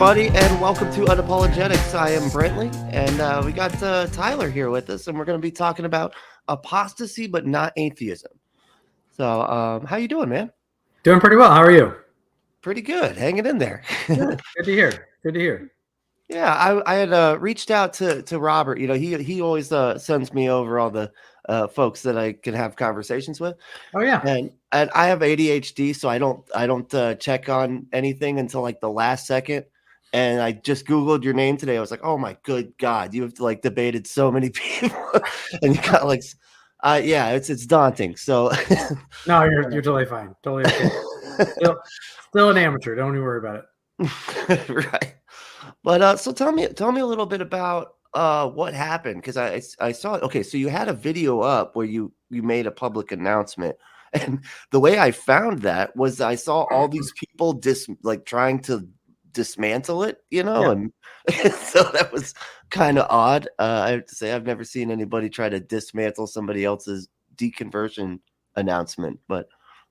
everybody, and welcome to Unapologetics. I am Brentley, and we got Tyler here with us, and we're going to be talking about apostasy, but not atheism. So, how you doing, man? Doing pretty well. How are you? Pretty good, hanging in there. Good to hear. Good to hear. Yeah, I had reached out to Robert. You know, he always sends me over all the folks that I can have conversations with. Oh yeah. And I have ADHD, so I don't check on anything until like the last second. And I just Googled your name today. I was like, oh my good God, you have like debated so many people, and you got like, yeah, it's daunting. So No, you're totally fine. Totally okay. Still an amateur. Don't even worry about it. Right. But so tell me a little bit about what happened, because I saw it. Okay, so you had a video up where you made a public announcement, and the way I found that was I saw all these people trying to dismantle it, you know, Yeah. and so that was kind of odd. I have to say I've never seen anybody try to dismantle somebody else's deconversion announcement, but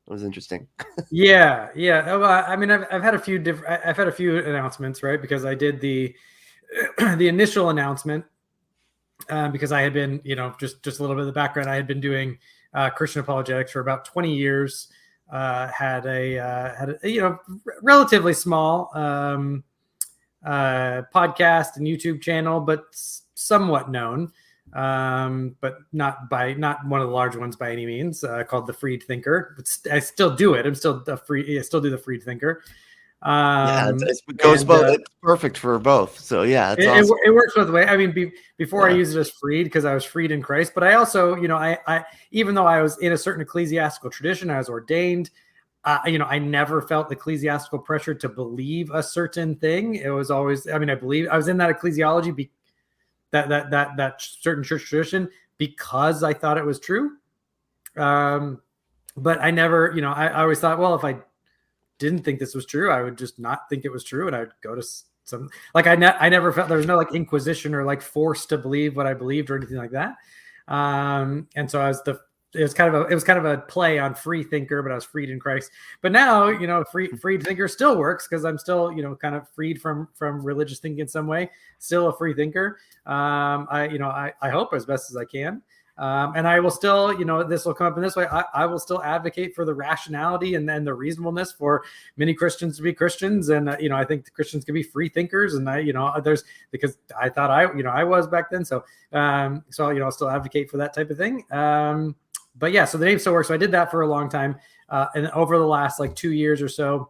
it was interesting. Yeah. Well, I mean, I've had a few announcements, right? Because I did the initial announcement because I had been, just a little bit of the background. I had been doing Christian apologetics for about 20 years. Had a relatively small podcast and YouTube channel, but somewhat known, but not one of the large ones by any means, called The Freed Thinker. But I still do it. I still do The Freed Thinker. It goes both. It's perfect for both. So yeah, awesome. It works both ways. I mean, before I used it as freed because I was freed in Christ, but I also, I even though I was in a certain ecclesiastical tradition, I was ordained. I never felt ecclesiastical pressure to believe a certain thing. It was always, I believe I was in that ecclesiology, that certain church tradition, because I thought it was true. But I never, I always thought, well, if I didn't think this was true, I would just not think it was true, and I'd go to some, like, I never felt there was no like inquisition or like force to believe what I believed or anything like that. And so it was kind of a play on free thinker, but I was freed in Christ. But now, freed thinker still works because I'm still, kind of freed from religious thinking in some way, still a free thinker. I hope as best as I can. And I will still, this will come up in this way. I will still advocate for the rationality and the reasonableness for many Christians to be Christians. And, I think the Christians can be free thinkers. And because I thought I was back then. So I'll still advocate for that type of thing. But yeah, so the name still works. So I did that for a long time. And over the last like 2 years or so,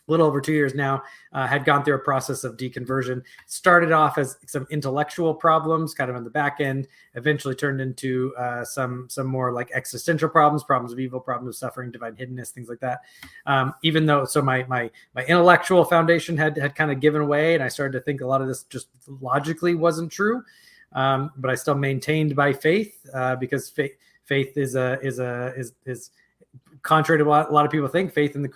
a little over 2 years now, had gone through a process of deconversion. Started off as some intellectual problems, kind of on the back end, eventually turned into some more like existential problems of evil, problems of suffering, divine hiddenness, things like that. Even though, so my intellectual foundation had kind of given away, and I started to think a lot of this just logically wasn't true. But I still maintained by faith, because faith is contrary to what a lot of people think. Faith in the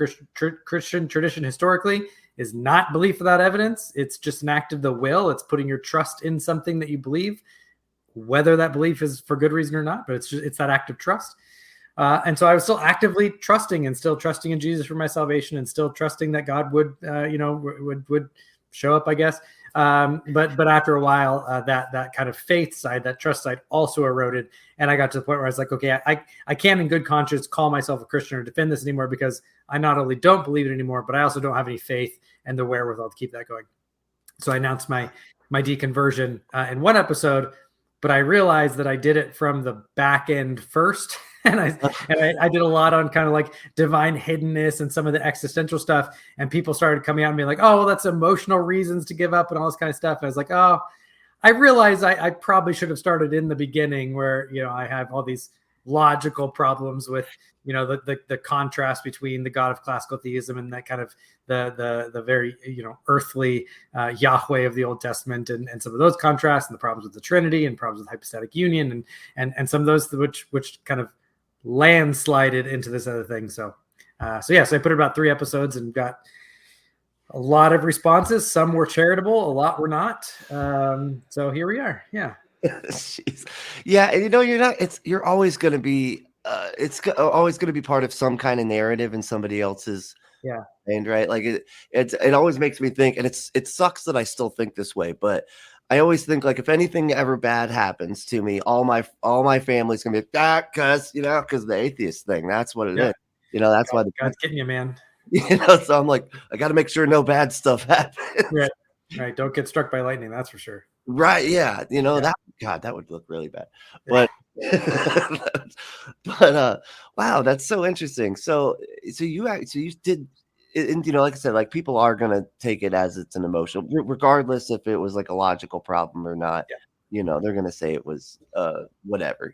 Christian tradition historically is not belief without evidence. It's just an act of the will. It's putting your trust in something that you believe, whether that belief is for good reason or not, but it's that act of trust. And so I was still actively trusting and still trusting in Jesus for my salvation, and still trusting that God would show up, I guess. But after a while, that kind of faith side, that trust side, also eroded, and I got to the point where I was like, okay, I can't in good conscience call myself a Christian or defend this anymore, because I not only don't believe it anymore, but I also don't have any faith and the wherewithal to keep that going. So I announced my deconversion in one episode, but I realized that I did it from the back end first. And I did a lot on kind of like divine hiddenness and some of the existential stuff. And people started coming out and being like, oh, well, that's emotional reasons to give up and all this kind of stuff. And I was like, oh, I realized I probably should have started in the beginning, where, I have all these logical problems with, the contrast between the God of classical theism and that kind of the very, earthly Yahweh of the Old Testament, and some of those contrasts, and the problems with the Trinity and problems with hypostatic union and some of those which kind of landslided into this other thing. So I put it about 3 episodes and got a lot of responses. Some were charitable, a lot were not. So here we are. Yeah. Jeez. Yeah. And you're always going to be, it's always going to be part of some kind of narrative in somebody else's Yeah. And right, like it always makes me think, and it sucks that I still think this way, but I always think like if anything ever bad happens to me, all my family's gonna be because because the atheist thing. That's what it Yeah. is. That's why the God's getting you, man. so I'm like, I got to make sure no bad stuff happens. Right. Right. Don't get struck by lightning. That's for sure. Right? Yeah. Yeah. That would look really bad. But but wow, that's so interesting. So you did, and like I said, like people are gonna take it as it's an emotional, regardless if it was like a logical problem or not. Yeah. They're gonna say it was whatever.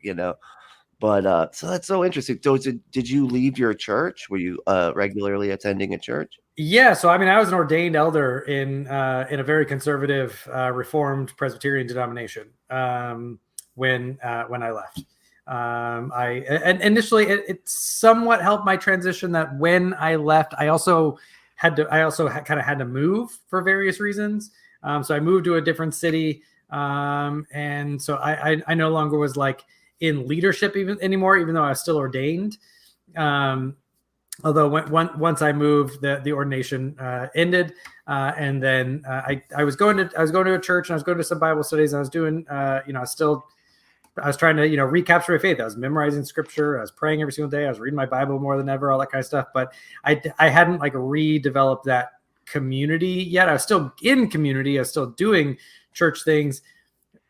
But so that's so interesting. So did you leave your church? Were you regularly attending a church? Yeah, so I mean, I was an ordained elder in a very conservative, Reformed Presbyterian denomination when I left. And initially it somewhat helped my transition. That when I left, I also kind of had to move for various reasons. So I moved to a different city, and so I no longer was like in leadership anymore, even though I was still ordained. Although once I moved, the ordination ended, and then I was going to a church, and I was going to some Bible studies, and I was doing I was trying to recapture my faith. I was memorizing scripture, I was praying every single day, I was reading my Bible more than ever, all that kind of stuff. But I hadn't like redeveloped that community yet. I was still in community, I was still doing church things,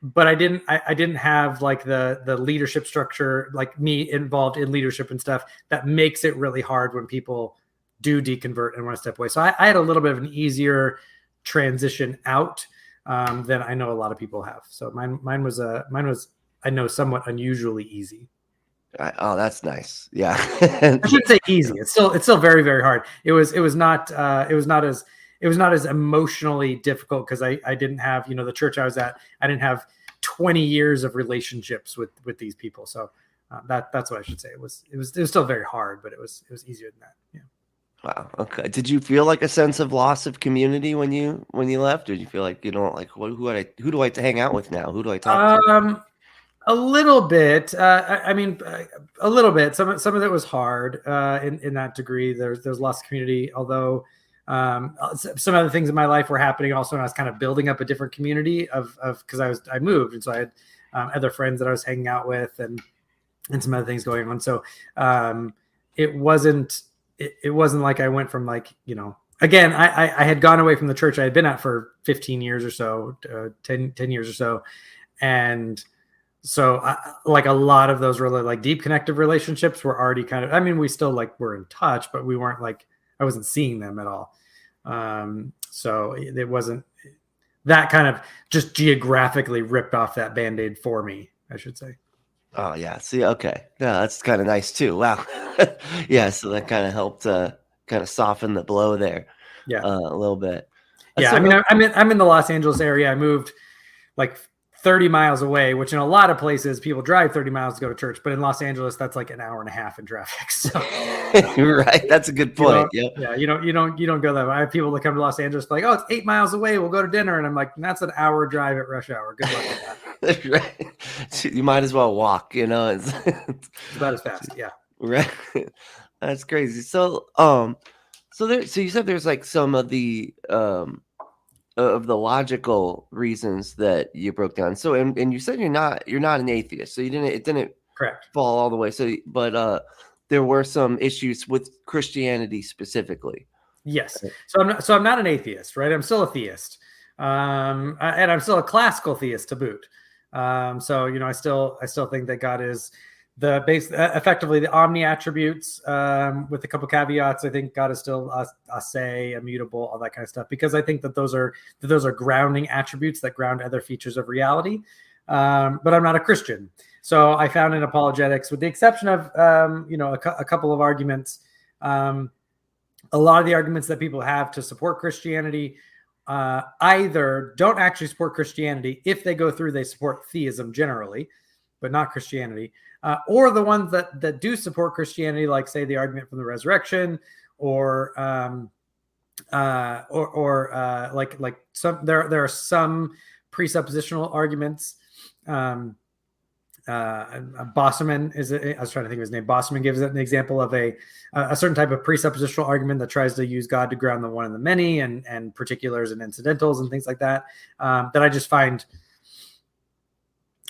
but I didn't have like the leadership structure, like me involved in leadership and stuff, that makes it really hard when people do deconvert and want to step away. So I had a little bit of an easier transition out than I know a lot of people have. So mine was I know somewhat unusually easy. Oh, that's nice. Yeah. I shouldn't say easy. It's still very, very hard. It was not as emotionally difficult because I didn't have, the church I was at, I didn't have 20 years of relationships with these people. So that's what I should say. It was still very hard, but it was easier than that. Yeah. Wow. Okay. Did you feel like a sense of loss of community when you left? Did you feel like like who do I have to hang out with now? Who do I talk to? A little bit. I mean, a little bit. Some of it was hard in that degree. There's lots of community, although some other things in my life were happening also, and I was kind of building up a different community of because I moved, and so I had other friends that I was hanging out with, and some other things going on. So it wasn't like I went from like again, I had gone away from the church I had been at for 15 years or so, 10 years or so, and so like a lot of those really like deep connective relationships were already kind of, I mean, we still like were in touch, but we weren't like, I wasn't seeing them at all. So it wasn't that kind of just geographically ripped off that Band-Aid for me, I should say. Oh yeah. See, okay. Yeah, that's kind of nice too. Wow. Yeah. So that kind of helped kind of soften the blow there. Yeah. A little bit. Yeah. I mean, I'm in the Los Angeles area. I moved like 30 miles away, which in a lot of places people drive 30 miles to go to church, but in Los Angeles, that's like an hour and a half in traffic. So right. That's a good point. Yeah. You don't go that way. I have people that come to Los Angeles like, oh, it's 8 miles away, we'll go to dinner. And I'm like, that's an hour drive at rush hour. Good luck with that. Right. You might as well walk, It's about as fast. Yeah. Right. That's crazy. So so you said there's like some of the logical reasons that you broke down. So and you said you're not an atheist. So it didn't Correct. fall all the way. So but there were some issues with Christianity specifically. Yes. So I'm not an atheist, right? I'm still a theist. And I'm still a classical theist to boot. So I still think that God is the base, effectively the omni attributes, with a couple caveats. I think God is still a immutable, all that kind of stuff, because I think that those are grounding attributes that ground other features of reality. But I'm not a Christian, so I found in apologetics, with the exception of a couple of arguments, a lot of the arguments that people have to support Christianity either don't actually support Christianity. If they go through, they support theism generally, but not Christianity. Or the ones that do support Christianity, like say the argument from the resurrection, or like some there are some presuppositional arguments Bosserman I was trying to think of his name. Bosserman gives an example of a certain type of presuppositional argument that tries to use God to ground the one and the many, and particulars and incidentals and things like that, that I just find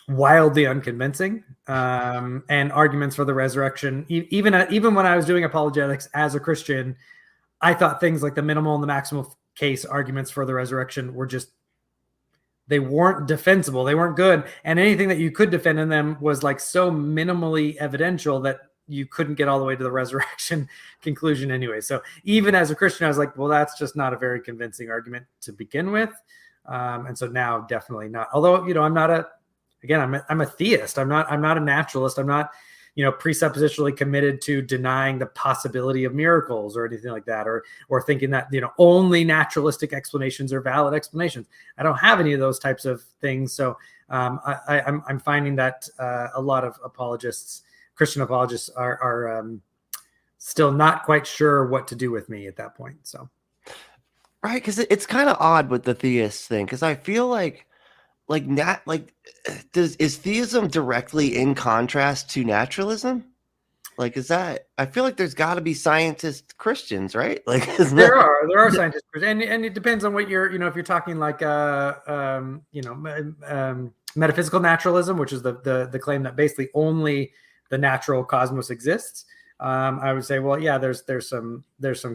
wildly unconvincing. And arguments for the resurrection, even when I was doing apologetics as a Christian, I thought things like the minimal and the maximal case arguments for the resurrection were just, they weren't defensible. They weren't good. And anything that you could defend in them was like so minimally evidential that you couldn't get all the way to the resurrection conclusion anyway. So even as a Christian, I was like, well, that's just not a very convincing argument to begin with. And so now definitely not. Although, I'm not I'm a theist. I'm not a naturalist. I'm not, presuppositionally committed to denying the possibility of miracles or anything like that, or thinking that, only naturalistic explanations are valid explanations. I don't have any of those types of things. So I'm finding that a lot of Christian apologists are still not quite sure what to do with me at that point. So. Right. Because it's kind of odd with the theist thing. Because I feel is theism directly in contrast to naturalism? Like, I feel like there's got to be scientist Christians, right? Like, there are scientists, and it depends on what if you're talking like metaphysical naturalism, which is the claim that basically only the natural cosmos exists. I would say, well, yeah, there's some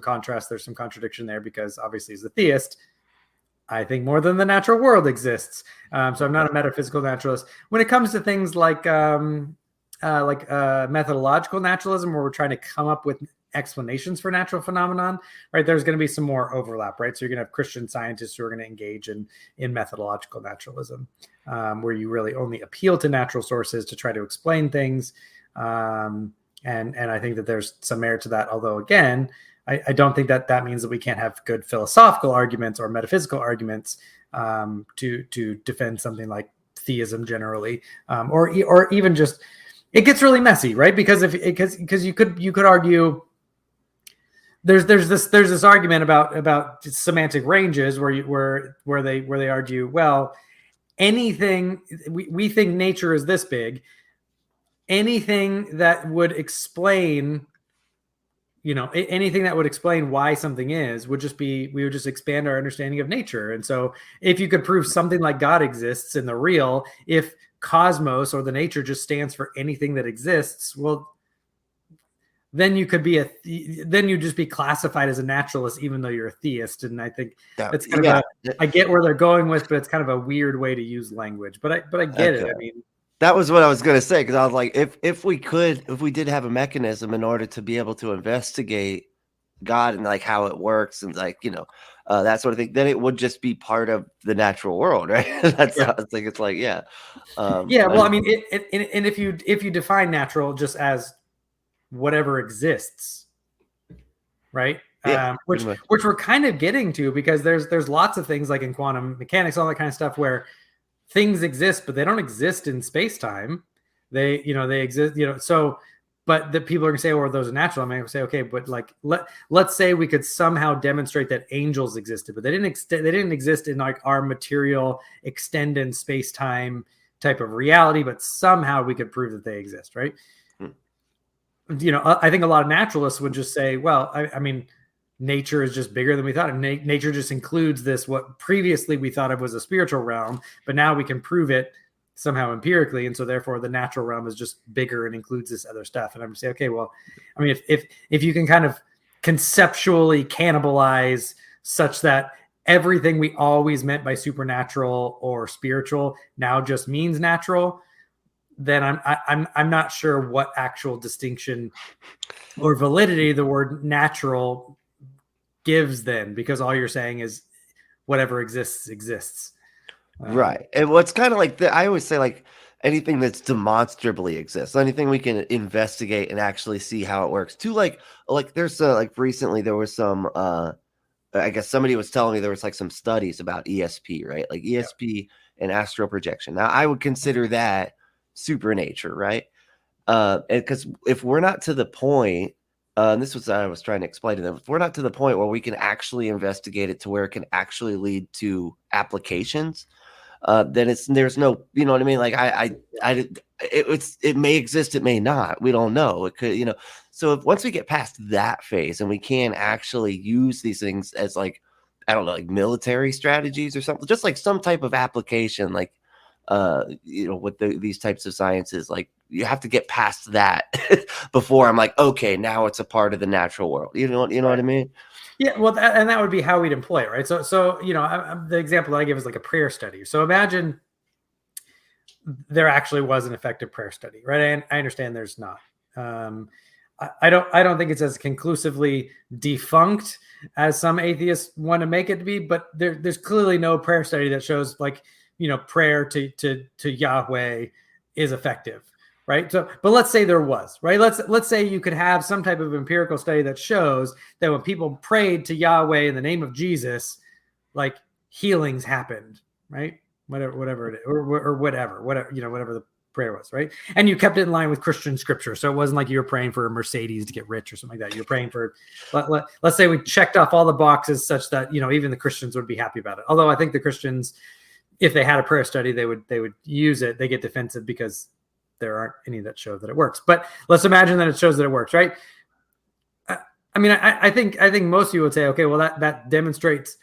contrast, there's some contradiction there, because obviously as a theist, I think more than the natural world exists. So I'm not a metaphysical naturalist. When it comes to things like methodological naturalism, where we're trying to come up with explanations for natural phenomenon, right? There's going to be some more overlap, right? So you're going to have Christian scientists who are going to engage in methodological naturalism, where you really only appeal to natural sources to try to explain things. And I think that there's some merit to that. Although, again, I don't think that means that we can't have good philosophical arguments or metaphysical arguments to defend something like theism generally, or even just, it gets really messy, right? Because you could argue there's this argument about semantic ranges where they argue, well, anything we think nature is this big, anything that would explain anything that would explain why something is we would just expand our understanding of nature. And so if you could prove something like God exists in the real, if cosmos or the nature just stands for anything that exists, well, then you could then you just be classified as a naturalist, even though you're a theist. And I think that's kind of I get where they're going with, but it's kind of a weird way to use language. But I get it. I mean, that was what I was going to say, because I was like, if we did have a mechanism in order to be able to investigate God and like how it works and like, that sort of thing, then it would just be part of the natural world, right? That's how I think. It's like, yeah. Well, I mean, and if you define natural just as whatever exists, right? Yeah, which we're kind of getting to, because there's lots of things like in quantum mechanics, all that kind of stuff, where things exist, but they don't exist in space-time. They exist, so, but the people are gonna say, well, those are natural. I'm gonna say, okay, but like, let's say we could somehow demonstrate that angels existed, but they didn't exist in like our material extended space-time type of reality, but somehow we could prove that they exist, right? I think a lot of naturalists would just say, well, I mean, nature is just bigger than we thought. And nature just includes this, what previously we thought of was a spiritual realm, but now we can prove it somehow empirically. And so therefore the natural realm is just bigger and includes this other stuff. And I'm going to say, okay, well, I mean, if you can kind of conceptually cannibalize such that everything we always meant by supernatural or spiritual now just means natural, then I'm not sure what actual distinction or validity the word natural gives then, because all you're saying is whatever exists. Right. And what's kind of like I always say, like, anything that's demonstrably exists, anything we can investigate and actually see how it works. Too, like there's like recently there was some I guess somebody was telling me there was like some studies about ESP, right? Like ESP and astral projection. Now I would consider that supernature, right? Because if we're not to the point, this was I was trying to explain to them, if we're not to the point where we can actually investigate it to where it can actually lead to applications, then there's no, you know what I mean? Like it may exist, it may not. We don't know. It could, So once we get past that phase and we can actually use these things as like, I don't know, like military strategies or something, just like some type of application, like with these types of sciences, like you have to get past that before I'm like, okay, now it's a part of the natural world. You know what I mean? Yeah, well, and that would be how we'd employ it, right? So the example that I give is like a prayer study. So imagine there actually was an effective prayer study, right? I understand there's not. I don't think it's as conclusively defunct as some atheists want to make it to be, but there's clearly no prayer study that shows like, prayer to Yahweh is effective, right? So, but let's say there was, right? Let's say you could have some type of empirical study that shows that when people prayed to Yahweh in the name of Jesus, like healings happened, right? Whatever it is, or whatever the prayer was, right? And you kept it in line with Christian scripture. So it wasn't like you were praying for a Mercedes to get rich or something like that. You're praying for, let's say we checked off all the boxes such that, even the Christians would be happy about it. Although I think the Christians, if they had a prayer study, they would use it. They get defensive because there aren't any that show that it works. But let's imagine that it shows that it works, right? I think most people would say, okay, well that demonstrates,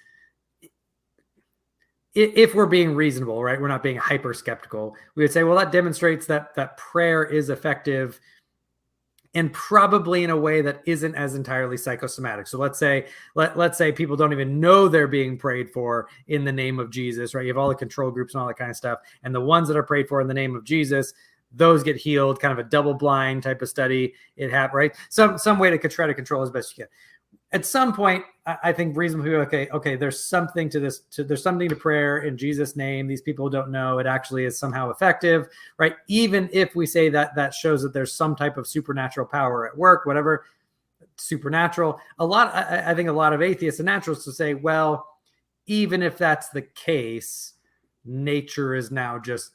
if we're being reasonable, right? We're not being hyper skeptical. We would say, well, that demonstrates that prayer is effective, and probably in a way that isn't as entirely psychosomatic. So let's say people don't even know they're being prayed for in the name of Jesus, right? You have all the control groups and all that kind of stuff. And the ones that are prayed for in the name of Jesus, those get healed, kind of a double blind type of study. It happened, right? Some way to try to control as best you can. At some point, I think reasonably, okay, there's something to this. There's something to prayer in Jesus' name. These people don't know it actually is somehow effective, right? Even if we say that shows that there's some type of supernatural power at work, whatever supernatural. I think a lot of atheists and naturalists will say, well, even if that's the case, nature is now just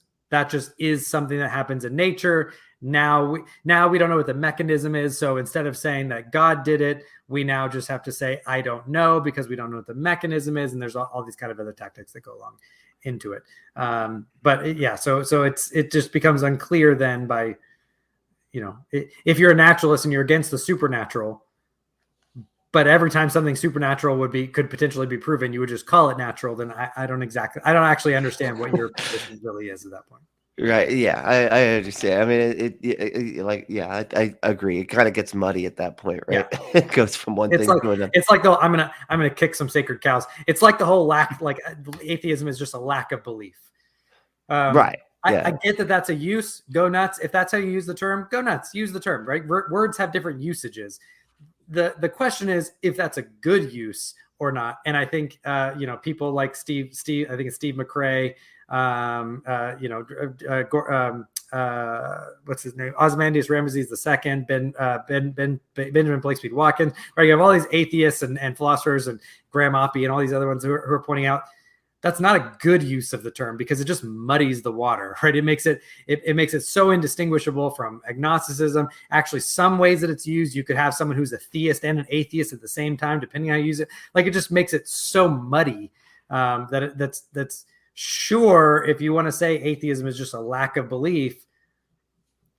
is something that happens in nature. Now we don't know what the mechanism is. So instead of saying that God did it, we now just have to say, I don't know, because we don't know what the mechanism is. And there's all these kind of other tactics that go along into it. So it just becomes unclear then by, if you're a naturalist and you're against the supernatural, but every time something supernatural could potentially be proven, you would just call it natural. Then I don't actually understand what your position really is at that point. Right. Yeah, I understand. I mean, I agree. It kind of gets muddy at that point, right? Yeah. It goes from one thing to another. It's like I'm gonna kick some sacred cows. It's like the whole lack, like atheism is just a lack of belief. Right. Yeah. I get that that's a use. Go nuts. If that's how you use the term, go nuts. Use the term. Right. Words have different usages. The question is if that's a good use or not. And I think people like Steve. I think it's Steve McRae. What's his name? Ozymandias Ramesses II, Benjamin Blakespeed Watkins. Right, you have all these atheists and philosophers and Graham Oppie and all these other ones who are pointing out that's not a good use of the term because it just muddies the water, right? It makes it so indistinguishable from agnosticism. Actually, some ways that it's used, you could have someone who's a theist and an atheist at the same time, depending on how you use it. Like it just makes it so muddy that's sure, if you want to say atheism is just a lack of belief,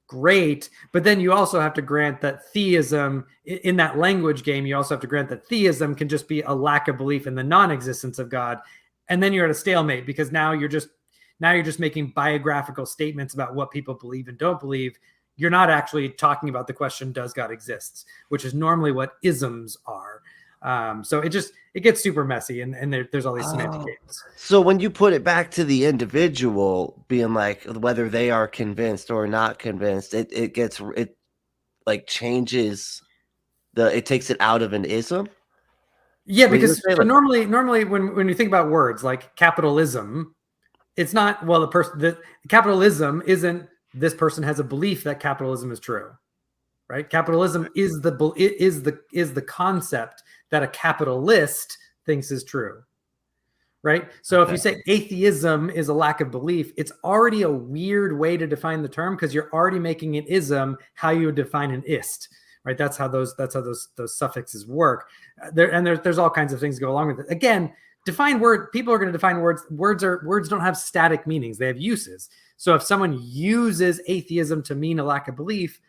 great. But then you also have to grant that theism, in that language game, you also have to grant that theism can just be a lack of belief in the non-existence of God. And then you're at a stalemate because now you're just making biographical statements about what people believe and don't believe. You're not actually talking about the question, does God exist? Which is normally what isms are. So it gets super messy and there's all these semantic games. So when you put it back to the individual being like whether they are convinced or not convinced, it changes it takes it out of an ism. Yeah, because normally when you think about words like capitalism, it's not, well, the capitalism isn't this person has a belief that capitalism is true. Right? Capitalism is the concept that a capitalist thinks is true. Right? So if you say atheism is a lack of belief, it's already a weird way to define the term because you're already making an ism how you would define an ist. Right? That's how those suffixes work. There's all kinds of things that go along with it. Again, people are going to define words. Words don't have static meanings. They have uses. So if someone uses atheism to mean a lack of belief,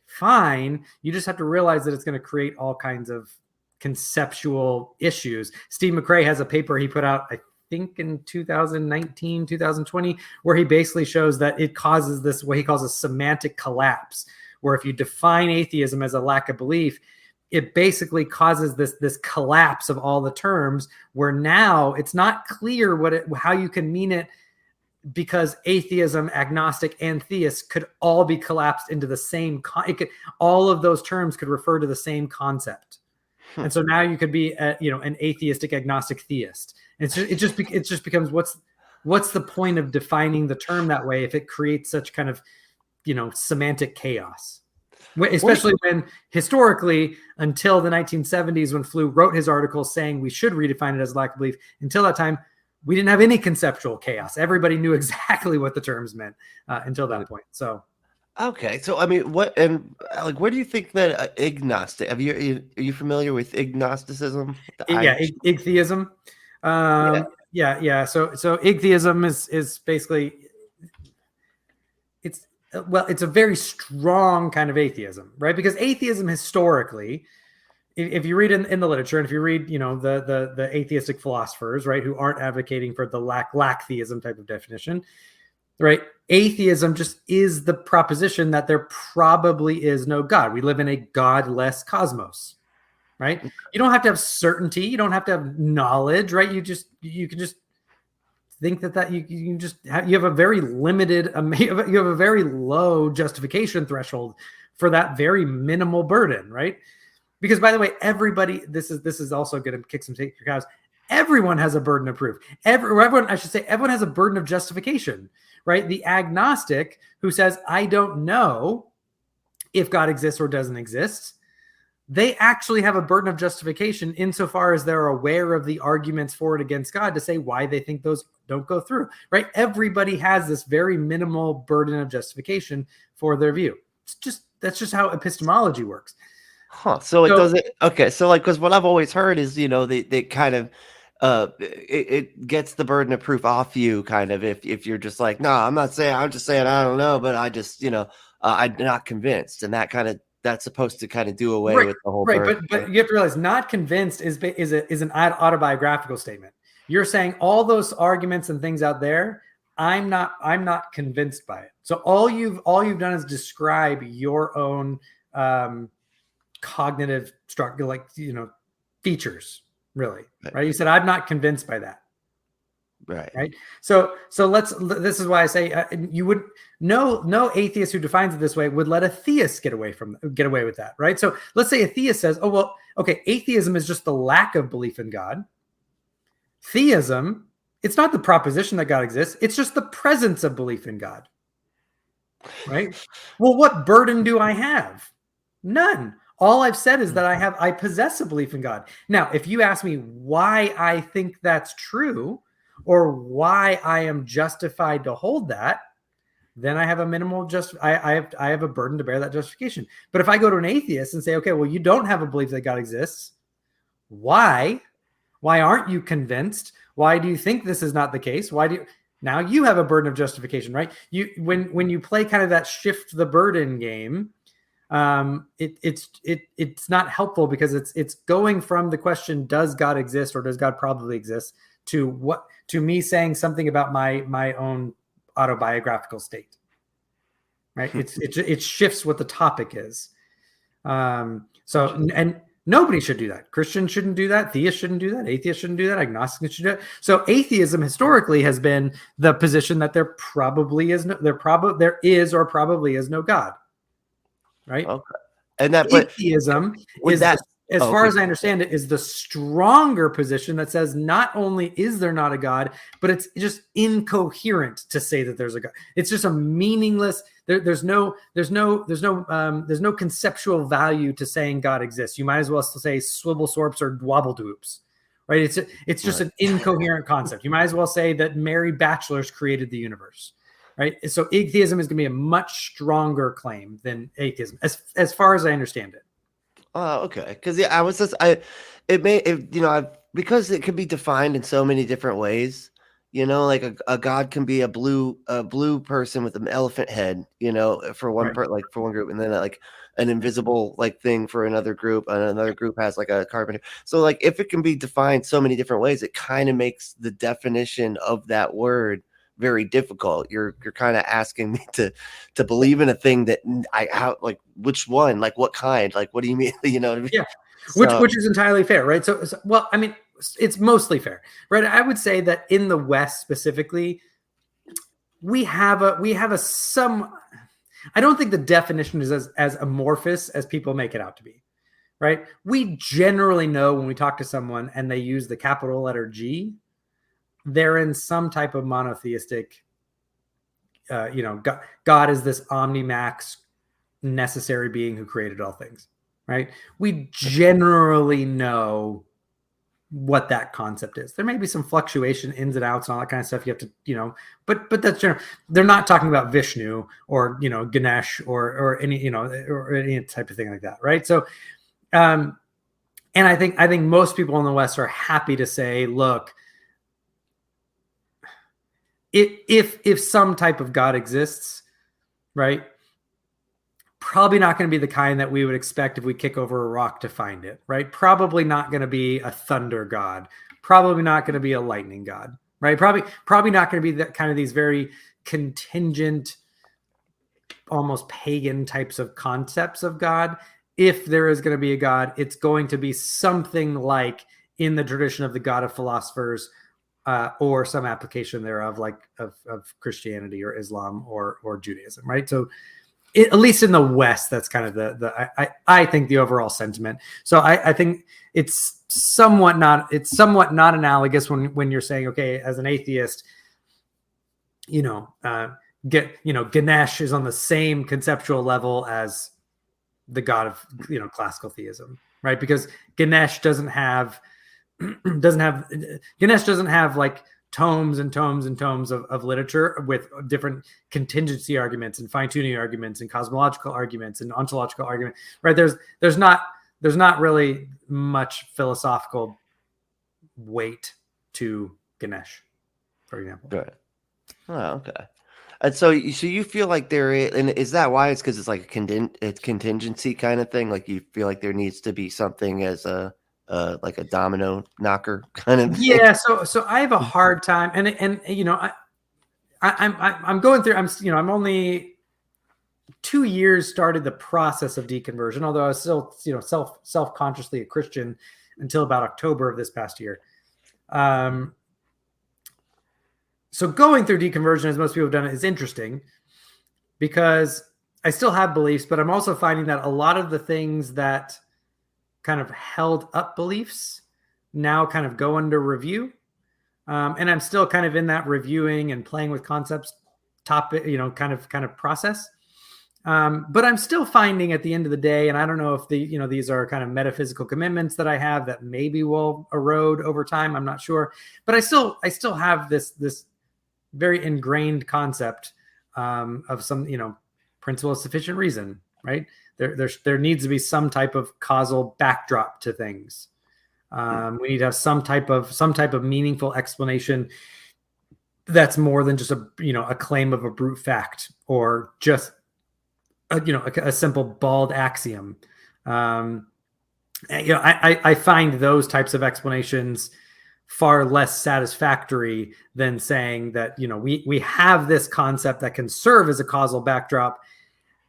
fine. You just have to realize that it's going to create all kinds of conceptual issues. Steve McRae has a paper he put out, I think in 2019, 2020, where he basically shows that it causes this, what he calls a semantic collapse, where if you define atheism as a lack of belief, it basically causes this collapse of all the terms, where now it's not clear how you can mean it, because atheism, agnostic, and theist could all be collapsed into the same. All of those terms could refer to the same concept, and so now you could be an atheistic, agnostic, theist. And it just becomes what's the point of defining the term that way if it creates such kind of semantic chaos? Especially when historically, until the 1970s, when Flew wrote his article saying we should redefine it as lack of belief, until that time, we didn't have any conceptual chaos. Everybody knew exactly what the terms meant until that point. So, okay. So, I mean, where do you think that agnostic? Are you familiar with agnosticism? Atheism. Yeah. So atheism is basically it's a very strong kind of atheism, right? Because atheism historically, if you read in the literature, and if you read, the atheistic philosophers, right, who aren't advocating for the lack theism type of definition, right? Atheism just is the proposition that there probably is no God. We live in a godless cosmos, right? You don't have to have certainty. You don't have to have knowledge, right? You can just think that you have a very limited, you have a very low justification threshold for that very minimal burden, right? Because, by the way, everybody, this is also going to kick some sacred cows. Everyone has a burden of proof. Everyone has a burden of justification, right? The agnostic who says, I don't know if God exists or doesn't exist, they actually have a burden of justification insofar as they're aware of the arguments for and against God to say why they think those don't go through, right? Everybody has this very minimal burden of justification for their view. That's just how epistemology works. Huh. So it doesn't. Okay. So because what I've always heard is, they kind of, it gets the burden of proof off you, kind of, if you're just like, no, I'm just saying I don't know, but I just, I'm not convinced, and that's supposed to kind of do away with the whole burden. But you have to realize, not convinced is an autobiographical statement. You're saying all those arguments and things out there, I'm not convinced by it. So all you've done is describe your own cognitive structure, features, really, right? You said, I'm not convinced by that. Right. So this is why I say you would no atheist who defines it this way would let a theist get away with that. Right. So let's say a theist says, oh, well, okay, atheism is just the lack of belief in God. Theism, it's not the proposition that God exists. It's just the presence of belief in God. Right. Well, what burden do I have? None. All I've said is that I possess a belief in God. Now, if you ask me why I think that's true, or why I am justified to hold that, then I have a minimal I have a burden to bear that justification. But if I go to an atheist and say, okay, well, you don't have a belief that God exists. Why? Why aren't you convinced? Why do you think this is not the case? Now you have a burden of justification, right? When you play kind of that shift the burden game, it's not helpful, because it's going from the question, does God exist or does God probably exist, to me saying something about my own autobiographical state, right? It shifts what the topic is. And nobody should do that. Christians shouldn't do that. Theists shouldn't do that. Atheists shouldn't do that. Agnostics should do that. So atheism historically has been the position that there is or probably is no God, right? Okay. And that, atheism is that. As far as I understand it, is the stronger position that says not only is there not a God, but it's just incoherent to say that there's a God. It's just a meaningless. There's no conceptual value to saying God exists. You might as well say swivel sorps or wobble doops, right? It's just an incoherent concept. You might as well say that Mary Bachelors created the universe, right? So atheism is going to be a much stronger claim than atheism, as far as I understand it. Oh, okay. Because I was just I've because it can be defined in so many different ways. Like a god can be a blue person with an elephant head, for one Right. part, like for one group, and then like an invisible like thing for another group, and another group has like a carpenter. So like if it can be defined so many different ways, it kind of makes the definition of that word very difficult. You're kind of asking me to believe in a thing that how, like, which one, like what kind, like what do you mean? You know what I mean? Yeah. So Which is entirely fair, right? Well, I mean, it's mostly fair, right? I would say that in the West specifically, we have a some. I don't think the definition is as amorphous as people make it out to be, right? We generally know when we talk to someone and they use the capital letter G, they're in some type of monotheistic. God is this omnimax, necessary being who created all things, right? We generally know what that concept is. There may be some fluctuation, ins and outs, and all that kind of stuff. You have to, but that's general. They're not talking about Vishnu or Ganesh or any or any type of thing like that, right? So, and I think most people in the West are happy to say, look, if some type of God exists, right? Probably not going to be the kind that we would expect if we kick over a rock to find it, right? Probably not going to be a thunder god. Probably not going to be a lightning god, right? Probably not going to be that kind of these very contingent, almost pagan types of concepts of God. If there is going to be a God, it's going to be something like in the tradition of the God of philosophers, or some application thereof, like of Christianity or Islam or Judaism, right? So at least in the West, that's kind of I think the overall sentiment. So I think it's somewhat not analogous when you're saying, okay, as an atheist, Ganesh is on the same conceptual level as the god of classical theism, right? Because Ganesh doesn't have like tomes and tomes and tomes of literature with different contingency arguments and fine-tuning arguments and cosmological arguments and ontological argument, right? There's not really much philosophical weight to Ganesh, for example. Right. Oh, okay. And so you feel like there is, and is that why it's because it's like it's contingency kind of thing? Like you feel like there needs to be something as a like a domino knocker kind of thing? Yeah. So I have a hard time, and I'm going through. I'm only 2 years started the process of deconversion, although I was still self-consciously a Christian until about October of this past year. So going through deconversion, as most people have done it, is interesting because I still have beliefs, but I'm also finding that a lot of the things that kind of held up beliefs now kind of go under review. And I'm still kind of in that reviewing and playing with concepts topic, kind of process. But I'm still finding at the end of the day, and I don't know if these are kind of metaphysical commitments that I have that maybe will erode over time. I'm not sure, but I still have this very ingrained concept of some principle of sufficient reason, right? There needs to be some type of causal backdrop to things. We need to have some type of meaningful explanation that's more than just a claim of a brute fact or just a simple bald axiom. I find those types of explanations far less satisfactory than saying that we have this concept that can serve as a causal backdrop.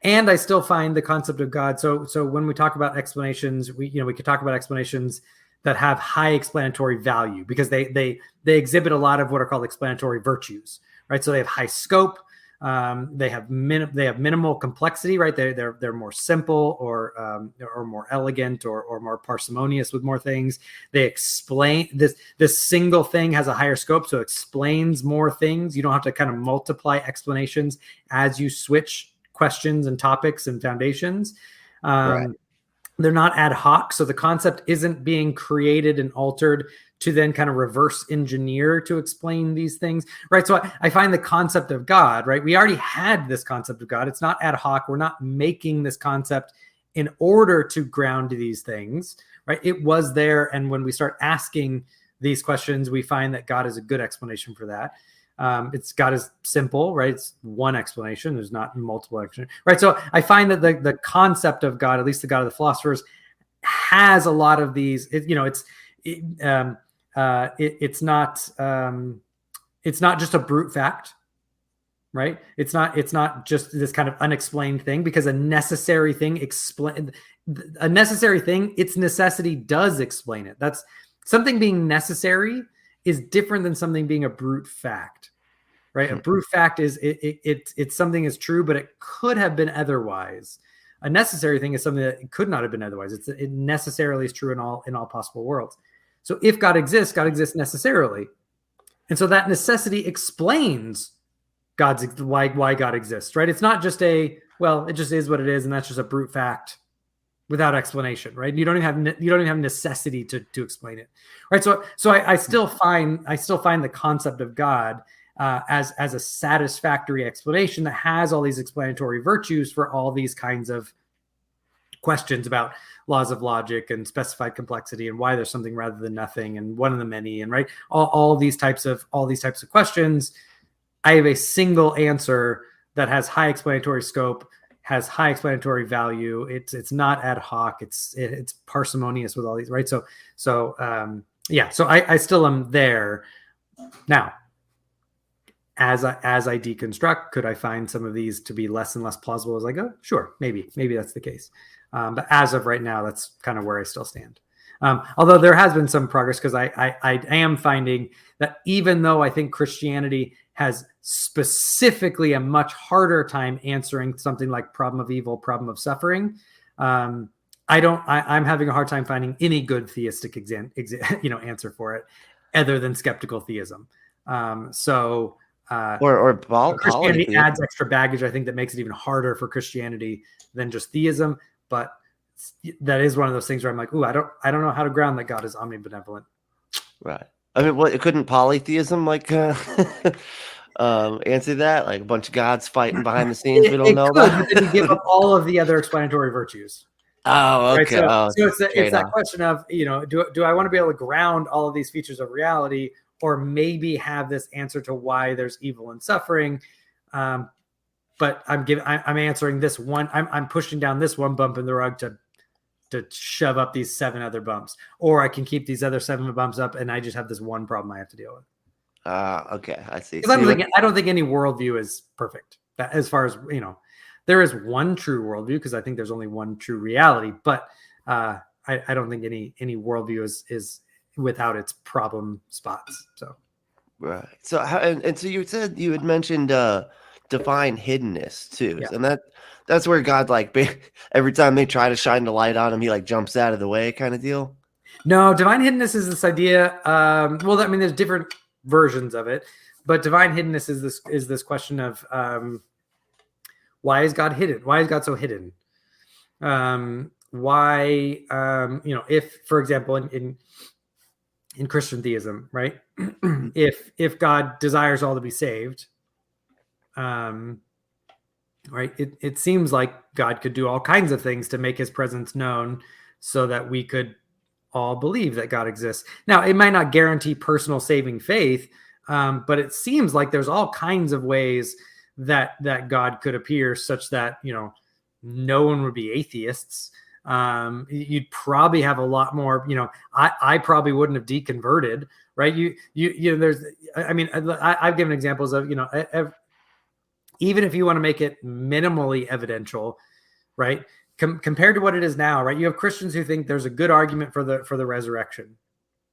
And I still find the concept of God. So when we talk about explanations, we could talk about explanations that have high explanatory value because they exhibit a lot of what are called explanatory virtues, right? So they have high scope. They have minimal complexity, right? They're more simple or more elegant or more parsimonious with more things. They explain this single thing has a higher scope, so it explains more things. You don't have to kind of multiply explanations as you switch questions and topics and foundations. Right. They're not ad hoc, so the concept isn't being created and altered to then kind of reverse engineer to explain these things, right? So I find the concept of God, right? We already had this concept of God. It's not ad hoc. We're not making this concept in order to ground these things, right? It was there. And when we start asking these questions, we find that God is a good explanation for that. God is simple, right? It's one explanation. There's not multiple explanations, right? So I find that the concept of God, at least the God of the philosophers, has a lot of these. It's not just a brute fact, right? It's not just this kind of unexplained thing, because a necessary thing, its necessity does explain it. That's something being necessary is different than something being a brute fact, right? A brute fact is it's something is true, but it could have been otherwise. A necessary thing is something that could not have been otherwise. It necessarily is true in all possible worlds. So if God exists necessarily. And so that necessity explains why God exists, right? It's not just it just is what it is, and that's just a brute fact without explanation, right? You don't even have necessity to explain it, right? So I still find the concept of God as a satisfactory explanation that has all these explanatory virtues for all these kinds of questions about laws of logic and specified complexity and why there's something rather than nothing and one of the many, and right, all these types of questions. I have a single answer that has high explanatory scope, has high explanatory value. It's not ad hoc. It's parsimonious with all these, right? So I still am there. Now, as I deconstruct, could I find some of these to be less and less plausible as I go? Sure, maybe that's the case. But as of right now, that's kind of where I still stand. Although there has been some progress, because I am finding that even though I think Christianity has specifically a much harder time answering something like problem of evil, problem of suffering, I'm having a hard time finding any good theistic answer for it, other than skeptical theism. Or Christianity adds extra baggage, I think, that makes it even harder for Christianity than just theism. But that is one of those things where I'm like, ooh, I don't know how to ground that God is omnibenevolent. Right. I mean, couldn't polytheism answer that? Like a bunch of gods fighting behind the scenes we don't know about? But then you give up all of the other explanatory virtues. Oh, okay. Right? So it's that question of, do I want to be able to ground all of these features of reality, or maybe have this answer to why there's evil and suffering? But I'm answering this one. I'm pushing down this one bump in the rug to shove up these 7 other bumps, or I can keep these other 7 bumps up, and I just have this one problem I have to deal with. Okay, I see. I don't think any worldview is perfect. That, as far as there is one true worldview, because I think there's only one true reality. But I don't think any worldview is without its problem spots. So right. So so you said you had mentioned divine hiddenness too, yeah. And that's where God, every time they try to shine the light on him, he jumps out of the way, kind of deal. No, divine hiddenness is this idea. There's different versions of it, but divine hiddenness is this question of why is God hidden? Why is God so hidden? If, for example, in Christian theism, right? if God desires all to be saved, right? It seems like God could do all kinds of things to make his presence known so that we could all believe that God exists. Now, it might not guarantee personal saving faith, but it seems like there's all kinds of ways that God could appear such that, no one would be atheists. You'd probably have a lot more, I probably wouldn't have deconverted, right? I've given examples of, even if you want to make it minimally evidential, right? Compared to what it is now, right? You have Christians who think there's a good argument for the resurrection,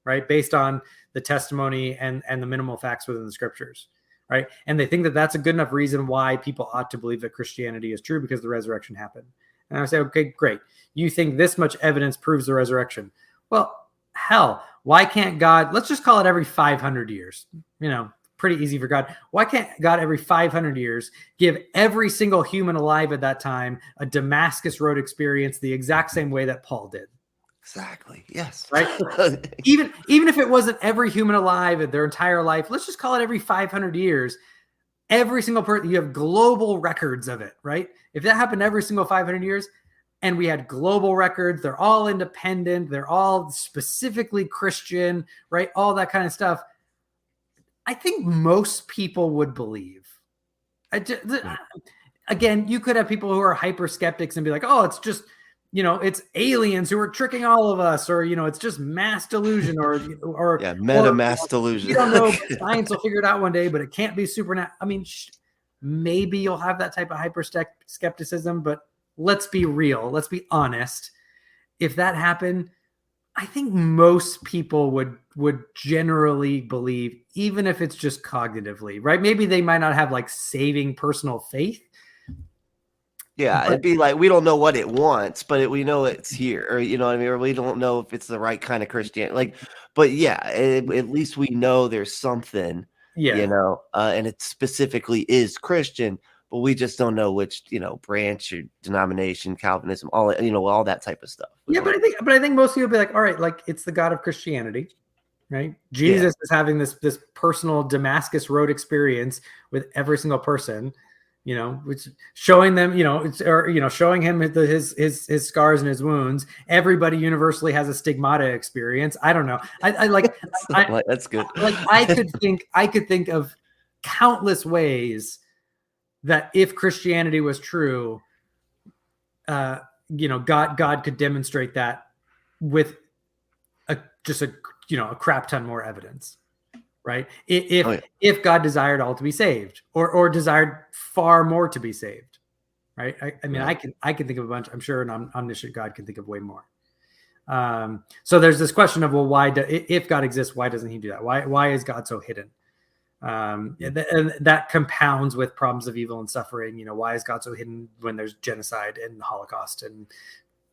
right? Based on the testimony and the minimal facts within the scriptures, right? And they think that that's a good enough reason why people ought to believe that Christianity is true, because the resurrection happened. And I say, okay, great. You think this much evidence proves the resurrection. Well, hell, why can't God, let's just call it every 500 years, pretty easy for God. Why can't God every 500 years give every single human alive at that time a Damascus Road experience the exact same way that Paul did? Exactly. Yes. Right. even if it wasn't every human alive in their entire life, let's just call it every 500 years. Every single person, you have global records of it, right? If that happened every single 500 years, and we had global records, they're all independent, they're all specifically Christian, right? All that kind of stuff. I think most people would believe. Again, you could have people who are hyper skeptics and be like, oh, it's just, it's aliens who are tricking all of us, or, it's just mass delusion, or mass delusion. You don't know, but science will figure it out one day, but it can't be supernatural. I mean, maybe you'll have that type of hyper skepticism, but let's be real. Let's be honest. If that happened, I think most people would generally believe, even if it's just cognitively, right? Maybe they might not have like saving personal faith. Yeah, it'd be like, we don't know what it wants, but we know it's here, or you know what I mean, or we don't know if it's the right kind of Christianity. Like, but yeah, at least we know there's something, and it specifically is Christian, but we just don't know which, branch or denomination, Calvinism, all that type of stuff. Yeah, but I think most people be like, all right, like it's the God of Christianity, right? Jesus is having this personal Damascus Road experience with every single person. Which showing them, showing him his scars and his wounds. Everybody universally has a stigmata experience. I don't know. That's good. Like I could think of countless ways that if Christianity was true, God could demonstrate that with a crap ton more evidence. Right. If God desired all to be saved, or desired far more to be saved. Right. I mean, I can think of a bunch. I'm sure an omniscient God can think of way more. So there's this question of, well, if God exists, why doesn't he do that? Why is God so hidden? And that compounds with problems of evil and suffering. Why is God so hidden when there's genocide and Holocaust and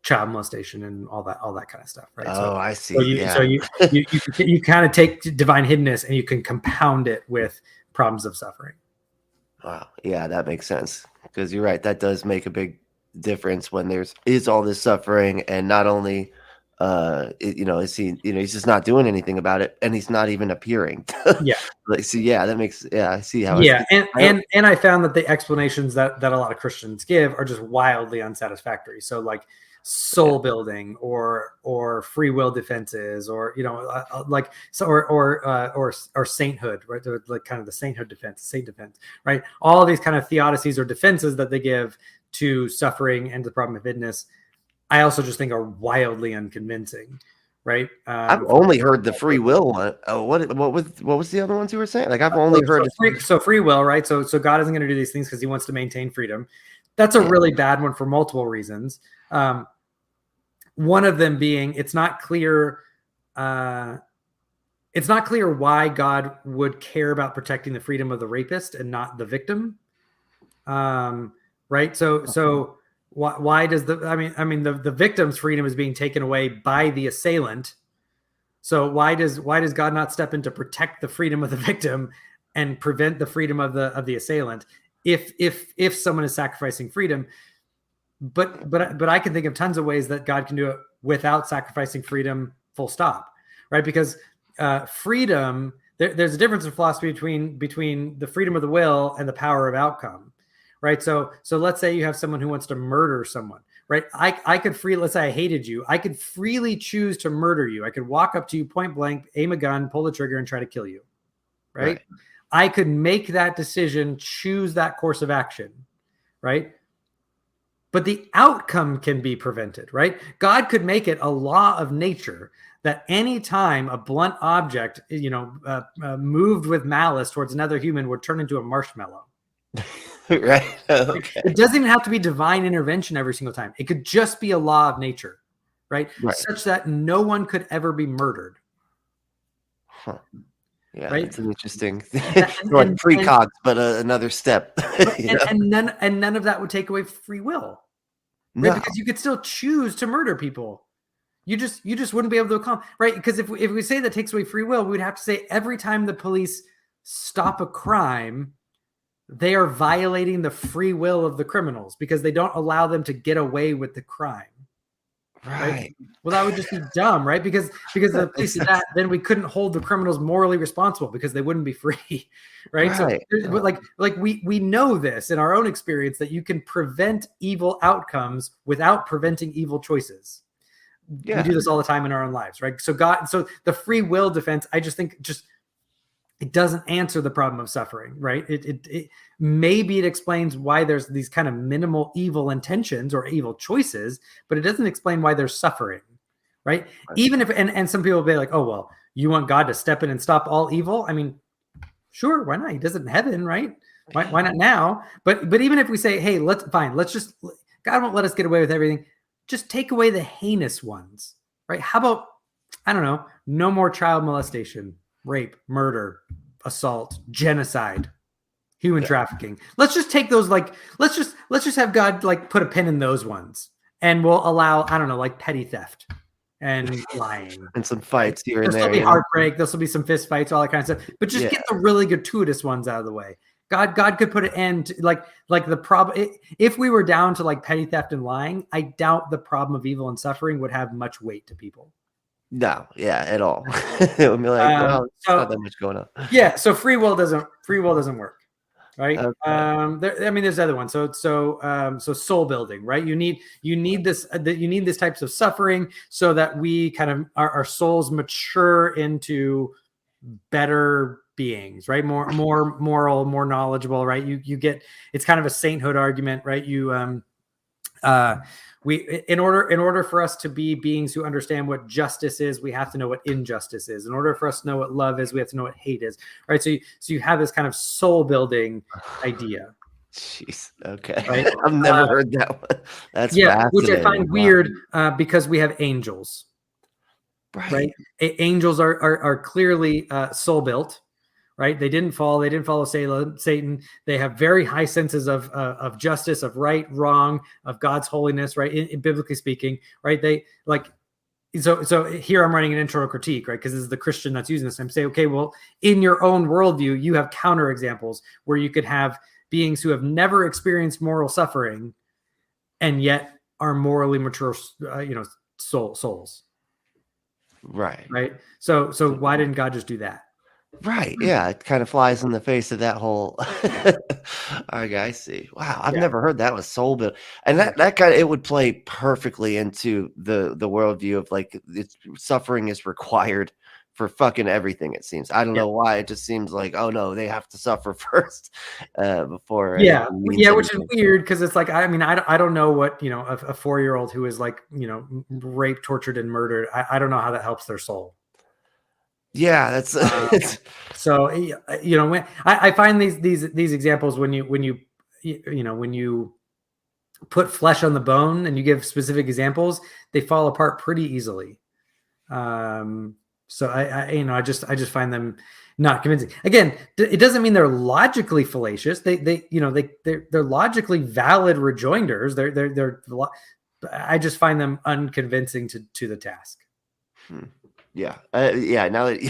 child molestation and all that kind of stuff, right? I see. So you kind of take divine hiddenness and you can compound it with problems of suffering. Wow. Yeah, that makes sense, because you're right. That does make a big difference when is all this suffering, and not only is he, he's just not doing anything about it, and he's not even appearing. Yeah. I see how. Yeah, and I found that the explanations that a lot of Christians give are just wildly unsatisfactory. So like soul building or free will defenses, or or sainthood, right? Like kind of the saint defense, right? All these kind of theodicies or defenses that they give to suffering and the problem of hiddenness, I also just think are wildly unconvincing, right? I've only heard the free will one. What was the other ones you were saying? Like, I've only heard free will, right? So God isn't going to do these things because he wants to maintain freedom. That's a really bad one for multiple reasons. One of them being, it's not clear why God would care about protecting the freedom of the rapist and not the victim. Right. So why does the victim's freedom is being taken away by the assailant. So why does God not step in to protect the freedom of the victim and prevent the freedom of the assailant if someone is sacrificing freedom? But I can think of tons of ways that God can do it without sacrificing freedom, full stop, right? Because freedom, there's a difference in philosophy between the freedom of the will and the power of outcome, right? So let's say you have someone who wants to murder someone, right? I could let's say I hated you. I could freely choose to murder you. I could walk up to you point blank, aim a gun, pull the trigger, and try to kill you, right? I could make that decision, choose that course of action, right? But the outcome can be prevented, right? God could make it a law of nature that any time a blunt object, moved with malice towards another human, would turn into a marshmallow. Right. Okay. It doesn't even have to be divine intervention every single time. It could just be a law of nature, right? Such that no one could ever be murdered. Huh. Yeah, right? It's an interesting like precogs, but another step. And none of that would take away free will. Right? No. Because you could still choose to murder people. You just wouldn't be able to accomplish, right? Because if we say that takes away free will, we'd have to say every time the police stop a crime, they are violating the free will of the criminals because they don't allow them to get away with the crime. right? Right. Well, that would just be dumb, right? Because the police did that, then we couldn't hold the criminals morally responsible because they wouldn't be free, right? So, Right. but like we know this in our own experience that you can prevent evil outcomes without preventing evil choices. We do this all the time in our own lives, right? So the free will defense, I just think it doesn't answer the problem of suffering, right? It maybe it explains why there's these kind of minimal evil intentions or evil choices, but it doesn't explain why there's suffering, right? Even if and some people will be like, oh well, you want God to step in and stop all evil? I mean, sure, why not? He does it in heaven, right? Why not now? But even if we say, hey, let's just God won't let us get away with everything. Just take away the heinous ones, right? How about, I don't know, no more child molestation, rape, murder, assault, genocide, human trafficking. Let's just take those, like, let's just have God like put a pin in those ones, and we'll allow, I don't know, like petty theft and lying and some fights here and There'll there. be heartbreak. There'll be some fist fights, all that kind of stuff. But just get the really gratuitous ones out of the way. God could put an end to like the problem. If we were down to like petty theft and lying, I doubt the problem of evil and suffering would have much weight to people. No, yeah, at all. It would be like, well, not that much going on. Yeah, so free will doesn't work, right? Okay. There's other ones. So soul building, right? You need this types of suffering so that we kind of our souls mature into better beings, right? More moral, more knowledgeable, right? You get, it's kind of a sainthood argument, right? In order for us to be beings who understand what justice is, we have to know what injustice is. In order for us to know what love is, we have to know what hate is, right? So you have this kind of soul building idea. Jeez. Okay. Right? I've never heard that one. That's fascinating. Which I find weird because we have angels. Right? Angels are clearly soul built, right? They didn't fall. They didn't follow Satan. They have very high senses of justice, of right, wrong, of God's holiness, right? In biblically speaking, right? They like, so here I'm writing an intro critique, right? Because this is the Christian that's using this. I'm saying, okay, well, in your own worldview, you have counter examples where you could have beings who have never experienced moral suffering and yet are morally mature, souls. Right. So why didn't God just do that? Right. Yeah. It kind of flies in the face of that whole. Okay, I see. Wow. I've never heard that was soul built. And that kind of, it would play perfectly into the worldview of like suffering is required for fucking everything. It seems. I don't know why. It just seems like, oh no, they have to suffer first before. Which is weird because it's like, I mean, I don't know what, a 4-year-old who is like, raped, tortured, and murdered. I don't know how that helps their soul. Yeah, that's so when I find these examples when you put flesh on the bone and you give specific examples, they fall apart pretty easily. So I just find them not convincing. Again, it doesn't mean they're logically fallacious. They're logically valid rejoinders. I just find them unconvincing to the task. Yeah. Now that you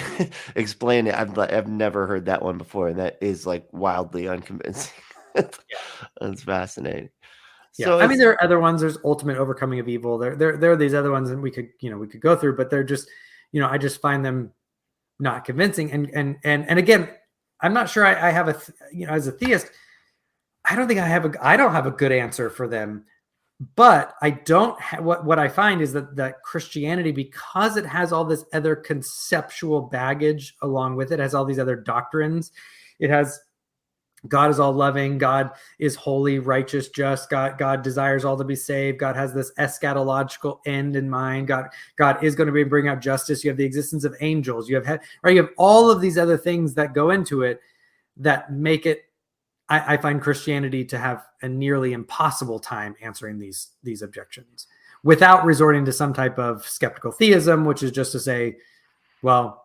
explain it, I've never heard that one before, and that is like wildly unconvincing. That's fascinating. So I mean, there are other ones. There's ultimate overcoming of evil. There are these other ones, and we could go through, but they're just, I just find them not convincing. And again, I'm not sure I have as a theist, I don't have a good answer for them. But I don't what I find is that Christianity, because it has all this other conceptual baggage along with it, has all these other doctrines. It has God is all loving, God is holy, righteous, just. God desires all to be saved. God has this eschatological end in mind. God is going to bring out justice. You have the existence of angels. You have all of these other things that go into it that make it. I find Christianity to have a nearly impossible time answering these objections without resorting to some type of skeptical theism, which is just to say, well,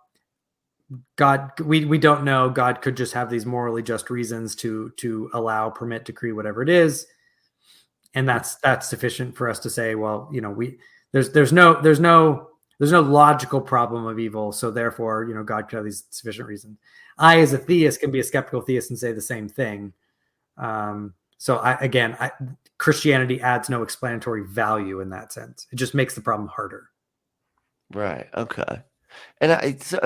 God, we don't know. God could just have these morally just reasons to allow, permit, decree, whatever it is, and that's sufficient for us to say, well, there's no logical problem of evil, so therefore, God could have these sufficient reasons. I, as a theist, can be a skeptical theist and say the same thing. So Christianity adds no explanatory value in that sense. It just makes the problem harder. Right. Okay. And so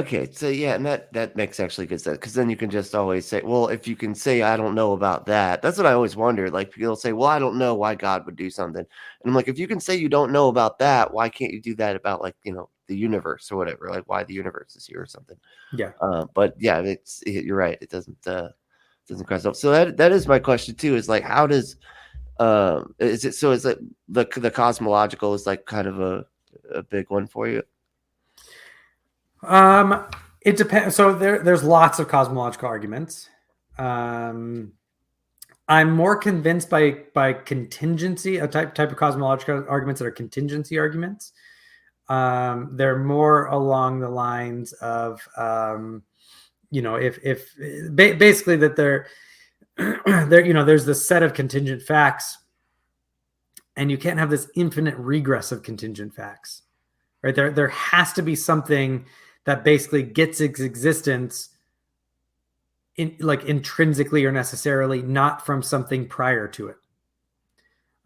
yeah, and that makes actually good sense, because then you can just always say, well, if you can say I don't know about that, that's what I always wondered. Like people say, well, I don't know why God would do something, and I'm like, if you can say you don't know about that, why can't you do that about, like, the universe or whatever, like why the universe is here or something? Yeah. But yeah, you're right, it doesn't cross up. So that is my question too. Is like, how does is it the cosmological is like kind of a big one for you? It depends. So there's lots of cosmological arguments. I'm more convinced by contingency, a type of cosmological arguments that are contingency arguments. They're more along the lines of, if basically that they're there's this set of contingent facts, and you can't have this infinite regress of contingent facts, right? There has to be something that basically gets its existence intrinsically or necessarily, not from something prior to it.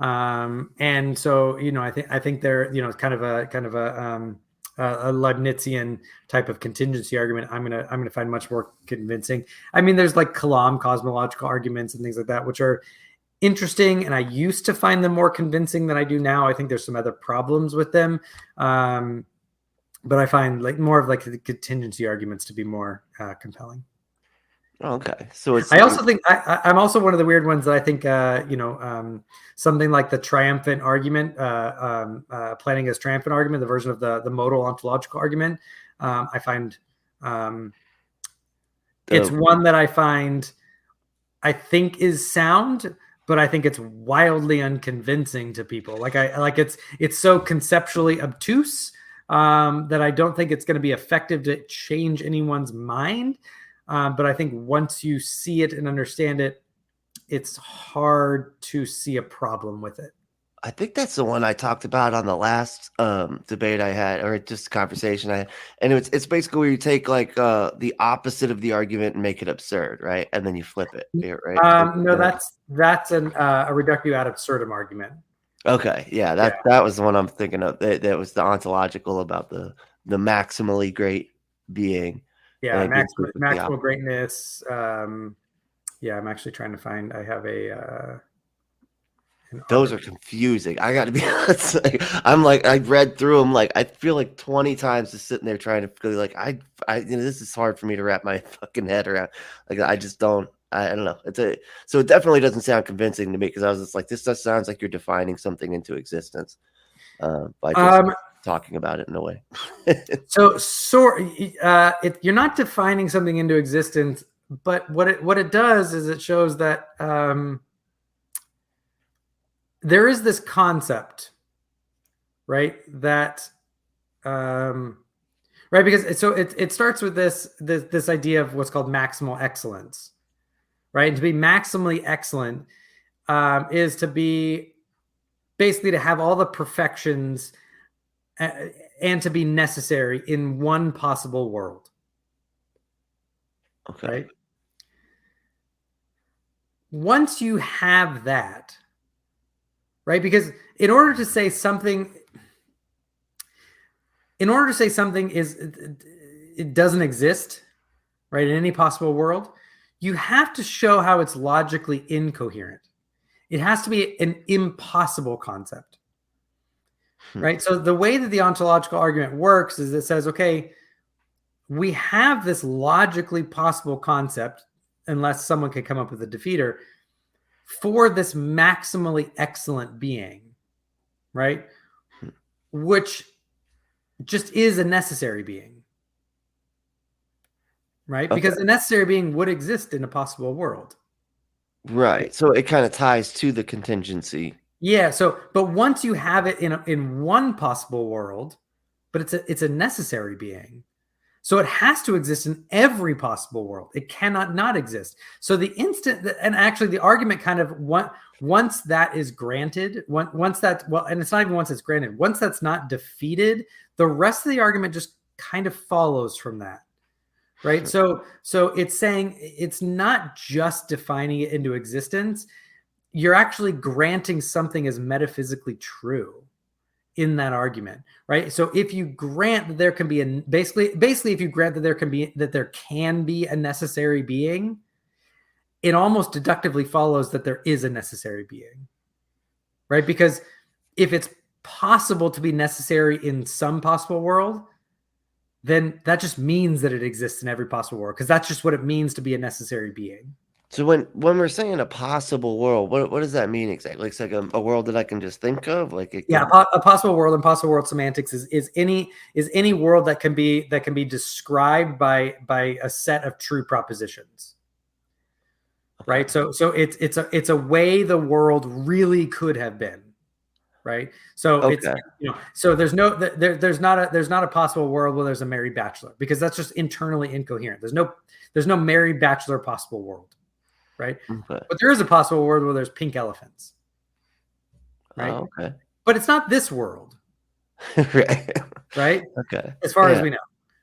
And so, I think they're, kind of a Leibnizian type of contingency argument. I'm gonna find much more convincing. I mean, there's like Kalam cosmological arguments and things like that, which are interesting, and I used to find them more convincing than I do now. I think there's some other problems with them. But I find more of the contingency arguments to be more compelling. Okay, so I also think I'm also one of the weird ones that I think something like the triumphant argument, planning as triumphant argument, the version of the modal ontological argument. I find it's one that I think is sound, but I think it's wildly unconvincing to people. It's so conceptually obtuse that I don't think it's going to be effective to change anyone's mind. But I think once you see it and understand it, it's hard to see a problem with it. I think that's the one I talked about on the last debate I had, or just conversation I had. And it's basically where you take the opposite of the argument and make it absurd, right? And then you flip it, right? No, that's a reductio ad absurdum argument. Okay, yeah, that was the one I'm thinking of. That was the ontological about the maximally great being. Yeah, maximal greatness. Yeah, I'm actually trying to find. I have those are confusing. I got to be honest. I read through them. I feel like 20 times just sitting there trying to feel this is hard for me to wrap my fucking head around. I just don't. I don't know. So it definitely doesn't sound convincing to me, because I was just like, this just sounds like you're defining something into existence by just talking about it in a way. You're not defining something into existence, but what it does is it shows that there is this concept, right? That right, because it starts with this idea of what's called maximal excellence. Right. And to be maximally excellent is to be basically to have all the perfections and to be necessary in one possible world. Okay. Right. Once you have that, right, because in order to say something it doesn't exist, right, in any possible world, you have to show how it's logically incoherent. It has to be an impossible concept, right? So the way that the ontological argument works is it says, okay, we have this logically possible concept, unless someone can come up with a defeater, for this maximally excellent being, right? Which just is a necessary being. Right? Because the necessary being would exist in a possible world. Right. So it kind of ties to the contingency. Yeah. But once you have it in one possible world, but it's a necessary being. So it has to exist in every possible world. It cannot not exist. So the instant and actually the argument kind of once that is granted, once that, and it's not even once it's granted, once that's not defeated, the rest of the argument just kind of follows from that. Right. So it's saying it's not just defining it into existence. you're actually granting something as metaphysically true in that argument, right? So if you grant that there can be basically if you grant that there can be a necessary being, it almost deductively follows that there is a necessary being, right? Because if it's possible to be necessary in some possible world, then that just means that it exists in every possible world, because that's just what it means to be a necessary being. So when we're saying a possible world, what does that mean exactly? It's like a world that I can just think of, like it Yeah, a possible world and possible world semantics is any world that can be described by a set of true propositions, right? So it's a way the world really could have been, right? So it's, so there's not a possible world where there's a married bachelor, because that's just internally incoherent. There's no married bachelor possible world, right? Okay. But there is a possible world where there's pink elephants, right? Oh, okay. But it's not this world. Right? Okay. As far as we know,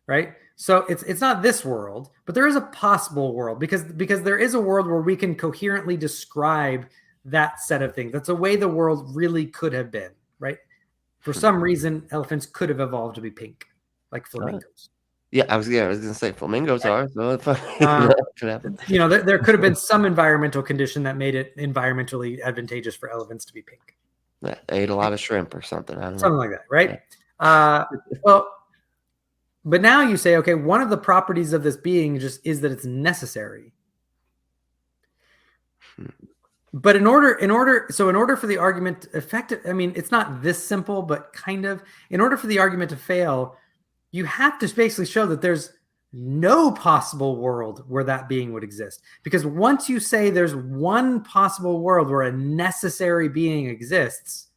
right? So it's not this world, but there is a possible world, because there is a world where we can coherently describe that set of things. That's a way the world really could have been, right? For some reason, elephants could have evolved to be pink, like flamingos. Yeah, I was gonna say flamingos are. So there could have been some environmental condition that made it environmentally advantageous for elephants to be pink. Yeah, ate a lot of shrimp or something. I don't know. Something like that, right? Yeah. Well, but now you say, okay, one of the properties of this being just is that it's necessary. But in order for the argument effective, I mean, it's not this simple, but kind of, in order for the argument to fail, you have to basically show that there's no possible world where that being would exist. Because once you say there's one possible world where a necessary being exists,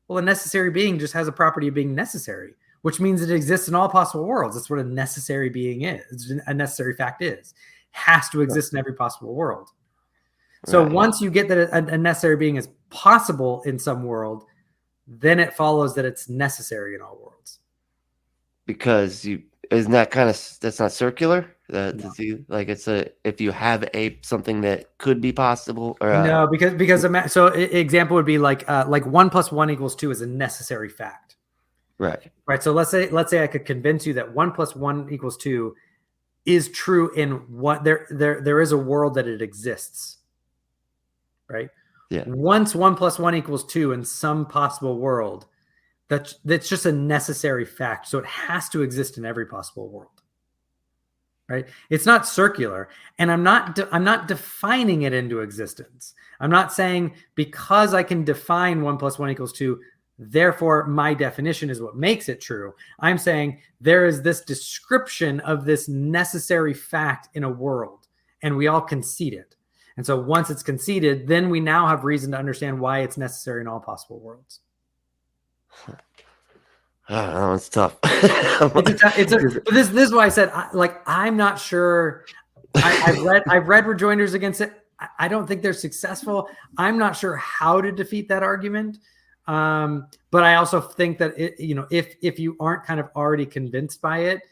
well, a necessary being just has a property of being necessary, which means it exists in all possible worlds. That's what a necessary being is. A necessary fact has to exist in every possible world. So once you get that a necessary being is possible in some world, then it follows that it's necessary in all worlds. Because isn't that that's not circular? If you have something that could be possible, or no, because so example would be like 1 + 1 = 2 is a necessary fact. Right. So let's say I could convince you that 1 + 1 = 2 is true in what there is a world that it exists. Right. Yeah. Once 1 + 1 = 2 in some possible world, that's just a necessary fact. So it has to exist in every possible world. Right. It's not circular, and I'm not defining it into existence. I'm not saying because I can define 1 + 1 = 2, therefore my definition is what makes it true. I'm saying there is this description of this necessary fact in a world, and we all concede it. And so once it's conceded, then we now have reason to understand why it's necessary in all possible worlds. Oh, it's tough. This is why I said, I'm not sure. I've read rejoinders against it. I don't think they're successful. I'm not sure how to defeat that argument. But I also think that if you aren't kind of already convinced by it,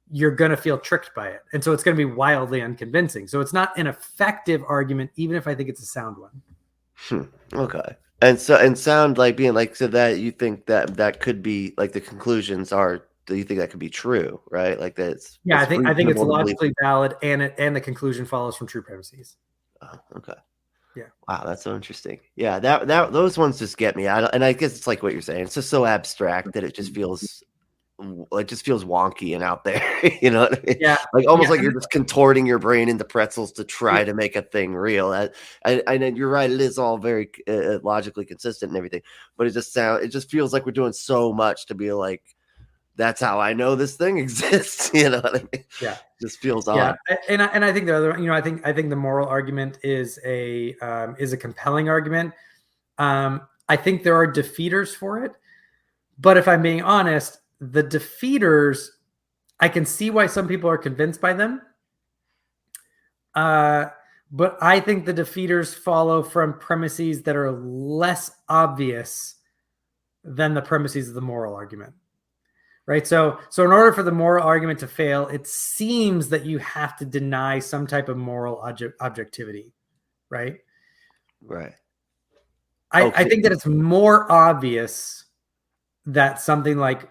you're going to feel tricked by it. And so it's going to be wildly unconvincing. So it's not an effective argument, even if I think it's a sound one. Okay. And sound like being like, so that you think that could be like the conclusions are, do you think that could be true? Right. Like that's, I think it's logically valid, and the conclusion follows from true premises. Oh, okay. Yeah. Wow. That's so interesting. Yeah. Those ones just get me. And I guess it's like what you're saying. It's just so abstract that it just feels wonky and out there. You know what I mean? Yeah. Like almost like you're just contorting your brain into pretzels to try to make a thing real. And you're right. It is all very logically consistent and everything, but it just feels like we're doing so much to be like, that's how I know this thing exists. You know what I mean? Yeah. It just feels odd. And I think the other, I think the moral argument is a compelling argument. I think there are defeaters for it, but if I'm being honest, the defeaters, I can see why some people are convinced by them. But I think the defeaters follow from premises that are less obvious than the premises of the moral argument. Right. So in order for the moral argument to fail, it seems that you have to deny some type of moral objectivity. Right. Right. I think that it's more obvious that something like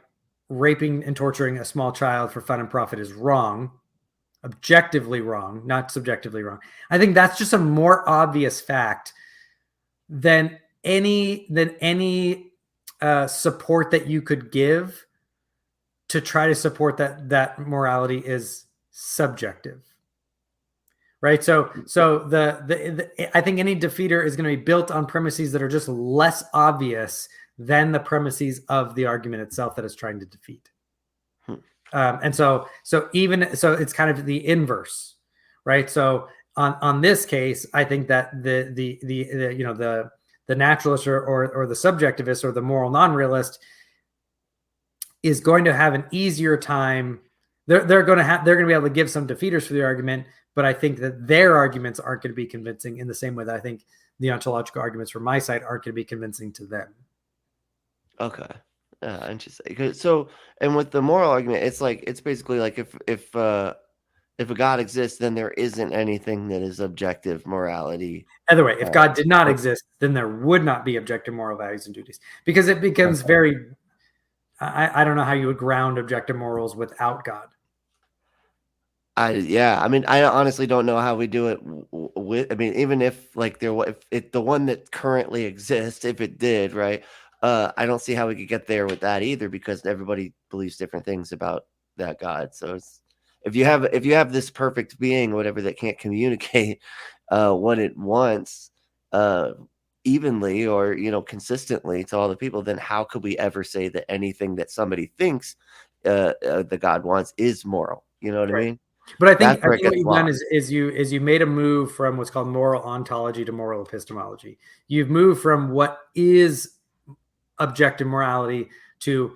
raping and torturing a small child for fun and profit is wrong, objectively wrong, not subjectively wrong. I think that's just a more obvious fact than any support that you could give to try to support that morality is subjective, right? So I think any defeater is going to be built on premises that are just less obvious than the premises of the argument itself that is trying to defeat. And so it's kind of the inverse, right? So on this case, I think that the naturalist or the subjectivist or the moral non-realist is going to have an easier time. They're going to be able to give some defeaters for the argument, but I think that their arguments aren't going to be convincing in the same way that I think the ontological arguments from my side aren't going to be convincing to them. Okay. Interesting. So, and with the moral argument, it's basically like if a God exists, then there isn't anything that is objective morality. Either way, if God did not exist, then there would not be objective moral values and duties, because it becomes very. I don't know how you would ground objective morals without God. I mean, I honestly don't know how we do it with. I mean, even if if the one that currently exists, if it did, right? I don't see how we could get there with that either, because everybody believes different things about that God. So if you have this perfect being, whatever, that can't communicate what it wants evenly or consistently to all the people, then how could we ever say that anything that somebody thinks the God wants is moral? You know what I mean? But I think what you've done is you made a move from what's called moral ontology to moral epistemology. You've moved from what is objective morality to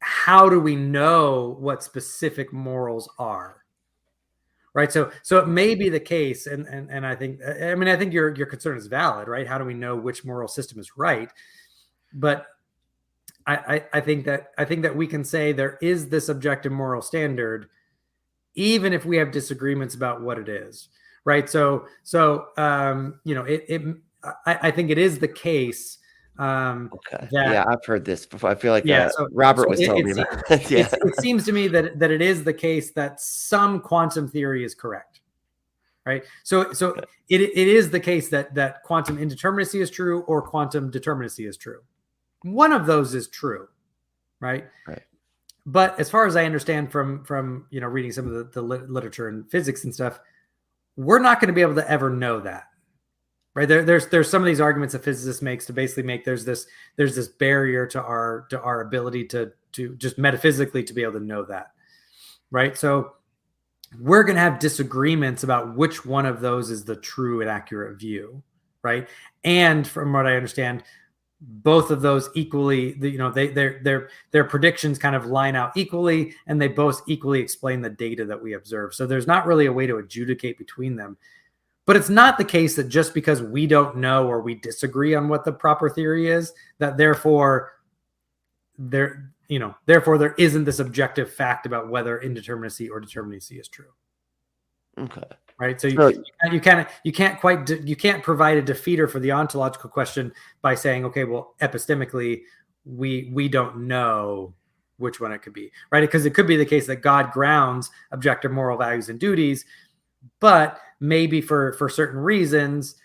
how do we know what specific morals are, right? So it may be the case, and I think your concern is valid, right? How do we know which moral system is right? But I think that we can say there is this objective moral standard, even if we have disagreements about what it is, right? I think it is the case. Okay. Yeah, I've heard this before. I feel like Robert was telling me about it. Yeah. It seems to me that it is the case that some quantum theory is correct, right? So it is the case that quantum indeterminacy is true or quantum determinacy is true. One of those is true, right? Right. But as far as I understand from reading some of the literature and physics and stuff, we're not going to be able to ever know that. Right. There's some of these arguments that physicists makes to basically make there's this barrier to our ability to just metaphysically to be able to know that. Right. So we're going to have disagreements about which one of those is the true and accurate view. Right. And from what I understand, both of those equally, their predictions kind of line out equally, and they both equally explain the data that we observe. So there's not really a way to adjudicate between them. But it's not the case that just because we don't know or we disagree on what the proper theory is, that therefore there isn't this objective fact about whether indeterminacy or determinacy is true. Okay. Right. So you can't provide a defeater for the ontological question by saying, okay, well, epistemically, we don't know which one it could be, right? Because it could be the case that God grounds objective moral values and duties, but maybe for certain reasons,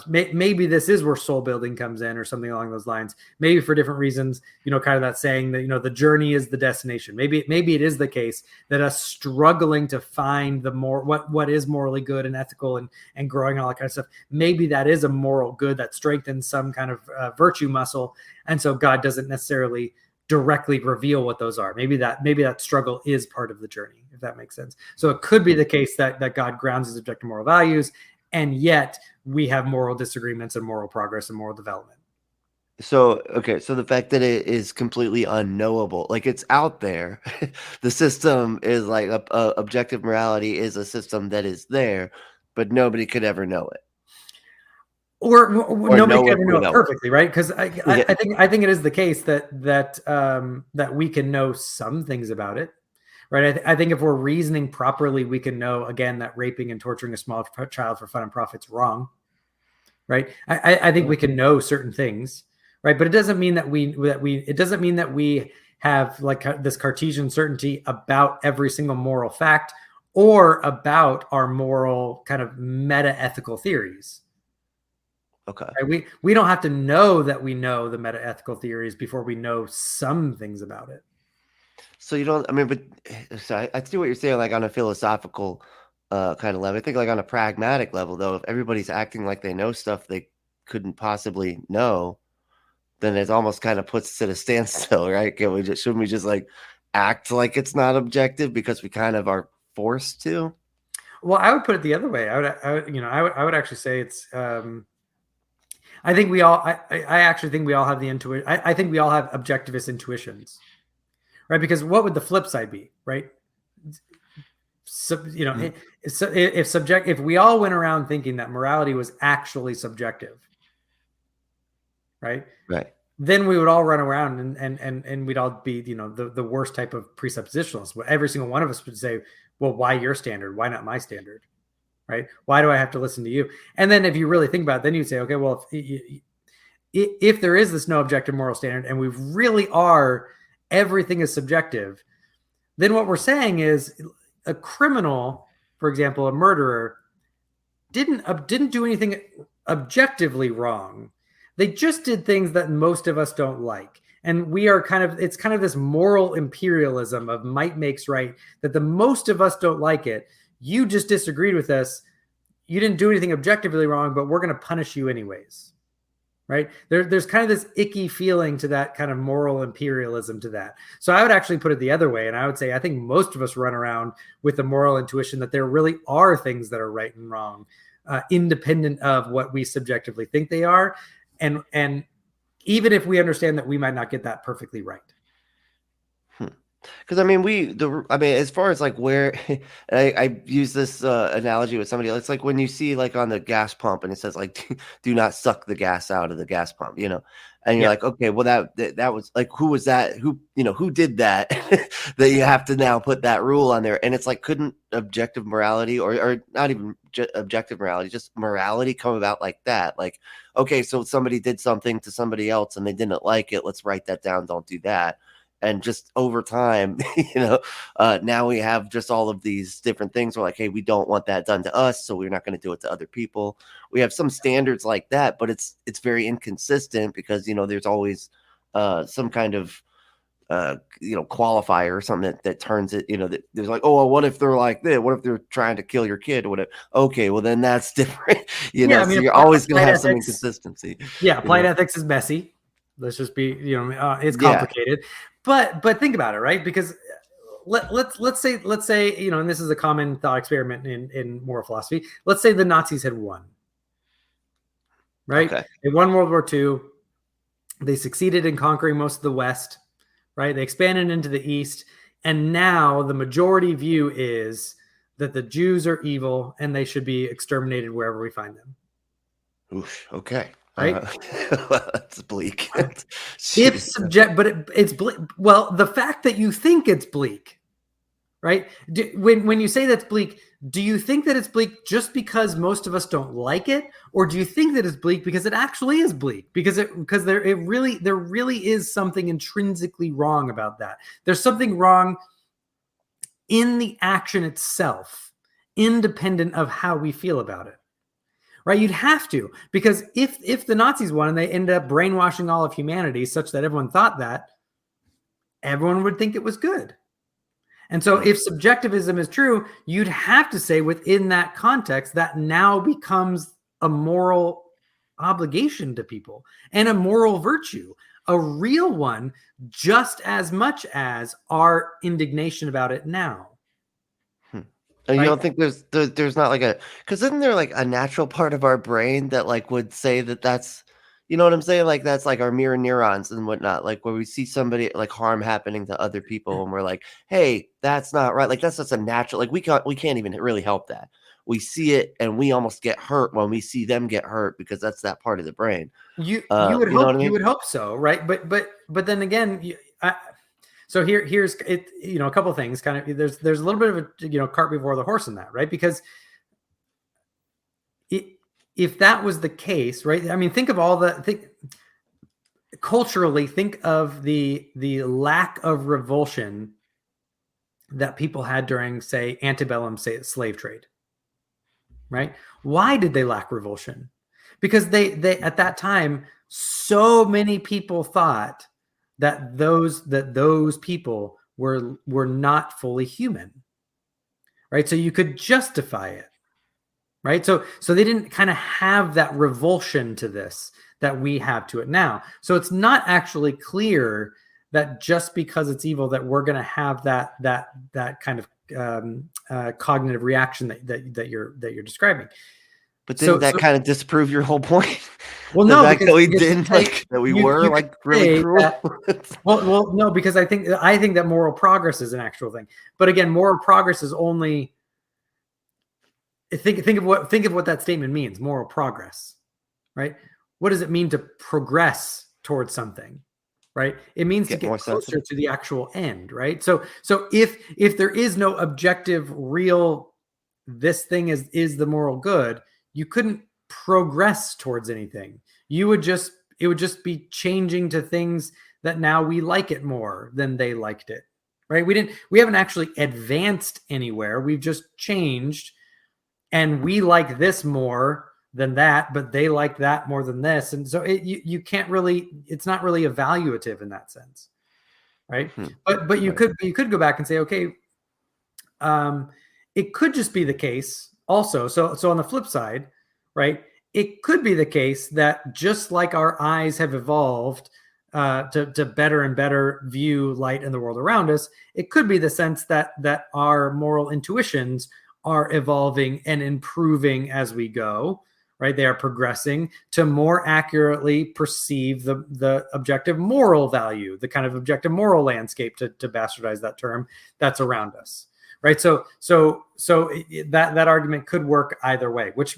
maybe this is where soul building comes in or something along those lines. Maybe for different reasons, kind of that saying that, the journey is the destination. Maybe it is the case that us struggling to find what is morally good and ethical and growing and all that kind of stuff. Maybe that is a moral good that strengthens some kind of virtue muscle. And so God doesn't necessarily directly reveal what those are. Maybe that struggle is part of the journey, if that makes sense. So it could be the case that God grounds his objective moral values, and yet we have moral disagreements and moral progress and moral development. So the fact that it is completely unknowable, like it's out there, the system is like objective morality is a system that is there, but nobody could ever know it. Or nobody can ever know it perfectly, right? Because I think it is the case that we can know some things about it, right? I think if we're reasoning properly, we can know again that raping and torturing a small child for fun and profit is wrong, right? I think we can know certain things, right? But it doesn't mean that it doesn't mean that we have like this Cartesian certainty about every single moral fact or about our moral kind of meta ethical theories. Okay. Right? We don't have to know that we know the meta ethical theories before we know some things about it. So you don't, I mean, but so I see what you're saying, like on a philosophical kind of level. I think like on a pragmatic level, though, if everybody's acting like they know stuff they couldn't possibly know, then it almost kind of puts us at a standstill, right? Shouldn't we just like act like it's not objective because we kind of are forced to? Well, I would put it the other way. I would actually say it's. I think we all. I actually think we all have the intuition. I think we all have objectivist intuitions, right? Because what would the flip side be, right? So, if we all went around thinking that morality was actually subjective, right? Right. Then we would all run around and we'd all be, the worst type of presuppositionalists. Every single one of us would say, well, why your standard? Why not my standard? Right? Why do I have to listen to you? And then if you really think about it, then you'd say, okay, well, if there is this no objective moral standard and we really are, everything is subjective, then what we're saying is a criminal, for example, a murderer, didn't do anything objectively wrong. They just did things that most of us don't like. And we are it's kind of this moral imperialism of might makes right, that the most of us don't like it. You just disagreed with us. You didn't do anything objectively wrong, but we're going to punish you anyways. Right? There's kind of this icky feeling to that kind of moral imperialism to that. So I would actually put it the other way. And I would say, I think most of us run around with a moral intuition that there really are things that are right and wrong, independent of what we subjectively think they are. And even if we understand that we might not get that perfectly right. Because I mean, as far as like where I use this analogy with somebody, it's like when you see like on the gas pump and it says like, do not suck the gas out of the gas pump, and you're like, okay, well that was like, who was that? Who did that? That you have to now put that rule on there. And it's like, couldn't objective morality or not even objective morality, just morality come about like that? Like, okay, so somebody did something to somebody else and they didn't like it. Let's write that down. Don't do that. And just over time, now we have just all of these different things. We're like, hey, we don't want that done to us, so we're not going to do it to other people. We have some standards like that, but it's very inconsistent because there's always some kind of qualifier or something that turns it. That there's like, oh, well, what if they're like this? What if they're trying to kill your kid or whatever? Okay, well then that's different. I mean, so you're always going to have some inconsistency. Yeah, applied ethics is messy. Let's just be, it's complicated. Yeah. But think about it, right? Because let's say, and this is a common thought experiment in moral philosophy. Let's say the Nazis had won, right? Okay. They won World War II. They succeeded in conquering most of the West, right? They expanded into the East. And now the majority view is that the Jews are evil and they should be exterminated wherever we find them. Oof, okay. Right? That's bleak. It's bleak. Well, the fact that you think it's bleak, right? When you say that's bleak, do you think that it's bleak just because most of us don't like it, or do you think that it's bleak because it actually is bleak? Because there really is something intrinsically wrong about that. There's something wrong in the action itself, independent of how we feel about it. Right? You'd have to, because if the Nazis won and they ended up brainwashing all of humanity such that everyone thought that, everyone would think it was good. And so if subjectivism is true, you'd have to say within that context that now becomes a moral obligation to people and a moral virtue, a real one, just as much as our indignation about it now. And you don't think there's not like because isn't there like a natural part of our brain that like would say that that's, you know what I'm saying? Like that's like our mirror neurons and whatnot. Like where we see somebody like harm happening to other people and we're like, hey, that's not right. Like that's just a natural, like we can't even really help that. We see it and we almost get hurt when we see them get hurt because that's that part of the brain. You would hope, you would hope so, right? But then again, so here's it. A couple of things. Kind of, there's a little bit of a cart before the horse in that, right? Because if that was the case, right? I mean, think of all culturally, think of the lack of revulsion that people had during, say, antebellum slave trade, right? Why did they lack revulsion? Because they at that time, so many people thought that those people were not fully human, right? So you could justify it, right? So they didn't kind of have that revulsion to this that we have to it now. So it's not actually clear that just because it's evil that we're going to have that kind of cognitive reaction that you're describing. But didn't that kind of disprove your whole point? Well, the no, fact because that we didn't that we were like really cruel. Well, no, because I think that moral progress is an actual thing. But again, moral progress is only think of what that statement means. Moral progress, right? What does it mean to progress towards something? Right? It means to get closer sensitive to the actual end, right? So if there is no objective, real, this thing is the moral good, you couldn't progress towards anything. It would just be changing to things that now we like it more than they liked it, right? We haven't actually advanced anywhere. We've just changed, and we like this more than that, but they like that more than this. And so you can't really, it's not really evaluative in that sense. Right. But you could go back and say, okay, it could just be the case also. So on the flip side, right, it could be the case that just like our eyes have evolved to better and better view light in the world around us, it could be the sense that our moral intuitions are evolving and improving as we go. Right, they are progressing to more accurately perceive the objective moral value, the kind of objective moral landscape, to bastardize that term, that's around us. Right, so that argument could work either way, which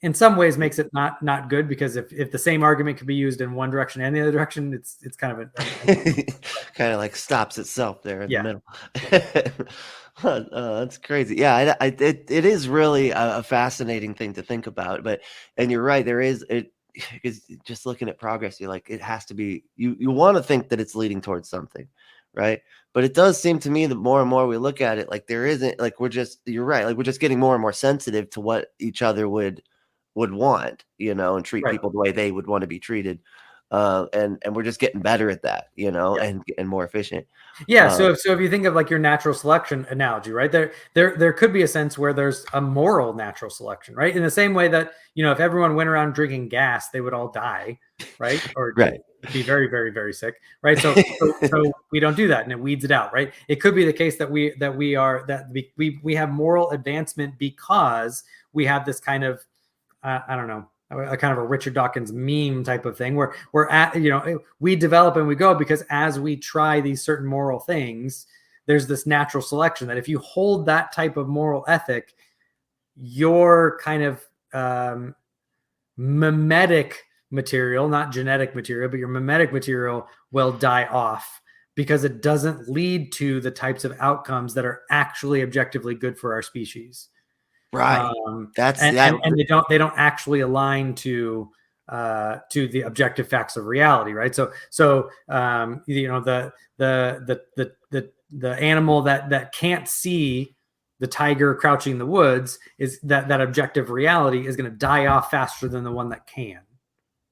in some ways makes it not good, because if the same argument could be used in one direction and the other direction, it's kind of kind of like stops itself there in the middle. That's crazy. Yeah, it is really a fascinating thing to think about. And you're right, there is it, because just looking at progress, you're like, it has to be, you want to think that it's leading towards something, right? But it does seem to me that more and more we look at it, like there isn't, like you're right, like we're just getting more and more sensitive to what each other would want, and treat people the way they would want to be treated. And we're just getting better at that, and more efficient. Yeah. So if you think of like your natural selection analogy, right, there could be a sense where there's a moral natural selection, right? In the same way that, if everyone went around drinking gas, they would all die, right? Or be very, very, very sick, right? So we don't do that, and it weeds it out, right? It could be the case that we we have moral advancement because we have this kind of I don't know, a kind of a Richard Dawkins meme type of thing, where we're at, we develop and we go, because as we try these certain moral things, there's this natural selection that if you hold that type of moral ethic, your kind of mimetic material, not genetic material, but your mimetic material will die off, because it doesn't lead to the types of outcomes that are actually objectively good for our species. Right. And they don't actually align to the objective facts of reality, right? So the animal that can't see the tiger crouching in the woods, is that objective reality is going to die off faster than the one that can,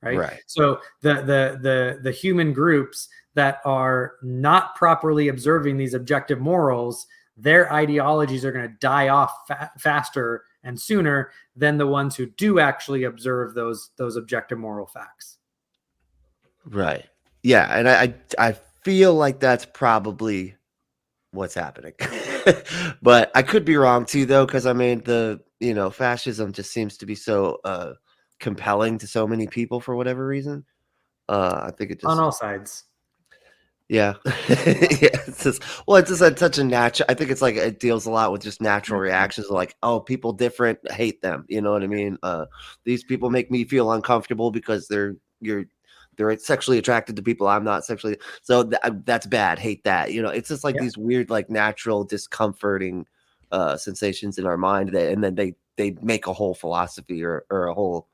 right? So the human groups that are not properly observing these objective morals, their ideologies are going to die off faster and sooner than the ones who do actually observe those objective moral facts. Right. Yeah, and I feel like that's probably what's happening. But I could be wrong too, though, because I mean fascism just seems to be so compelling to so many people for whatever reason. I think it just on all sides. Yeah. It's just such a natural, I think it's like it deals a lot with just natural reactions, like, oh, people different, hate them, you know what I mean? These people make me feel uncomfortable because they're sexually attracted to people I'm not sexually, so that's bad, hate that, it's just like these weird, like, natural discomforting sensations in our mind, and then they make a whole philosophy or a whole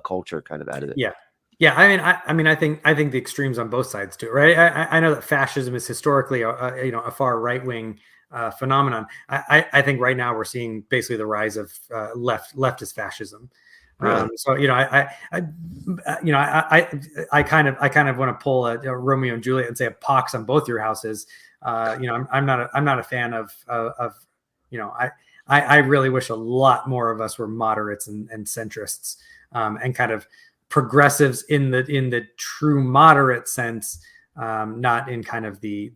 culture kind of out of it. Yeah. Yeah, I think the extremes on both sides too, right? I know that fascism is historically a far right wing phenomenon. I think right now we're seeing basically the rise of leftist fascism. Really? So I kind of want to pull a Romeo and Juliet and say a pox on both your houses. I'm not a fan of I really wish a lot more of us were moderates and centrists, and kind of progressives in the true moderate sense, not in kind of the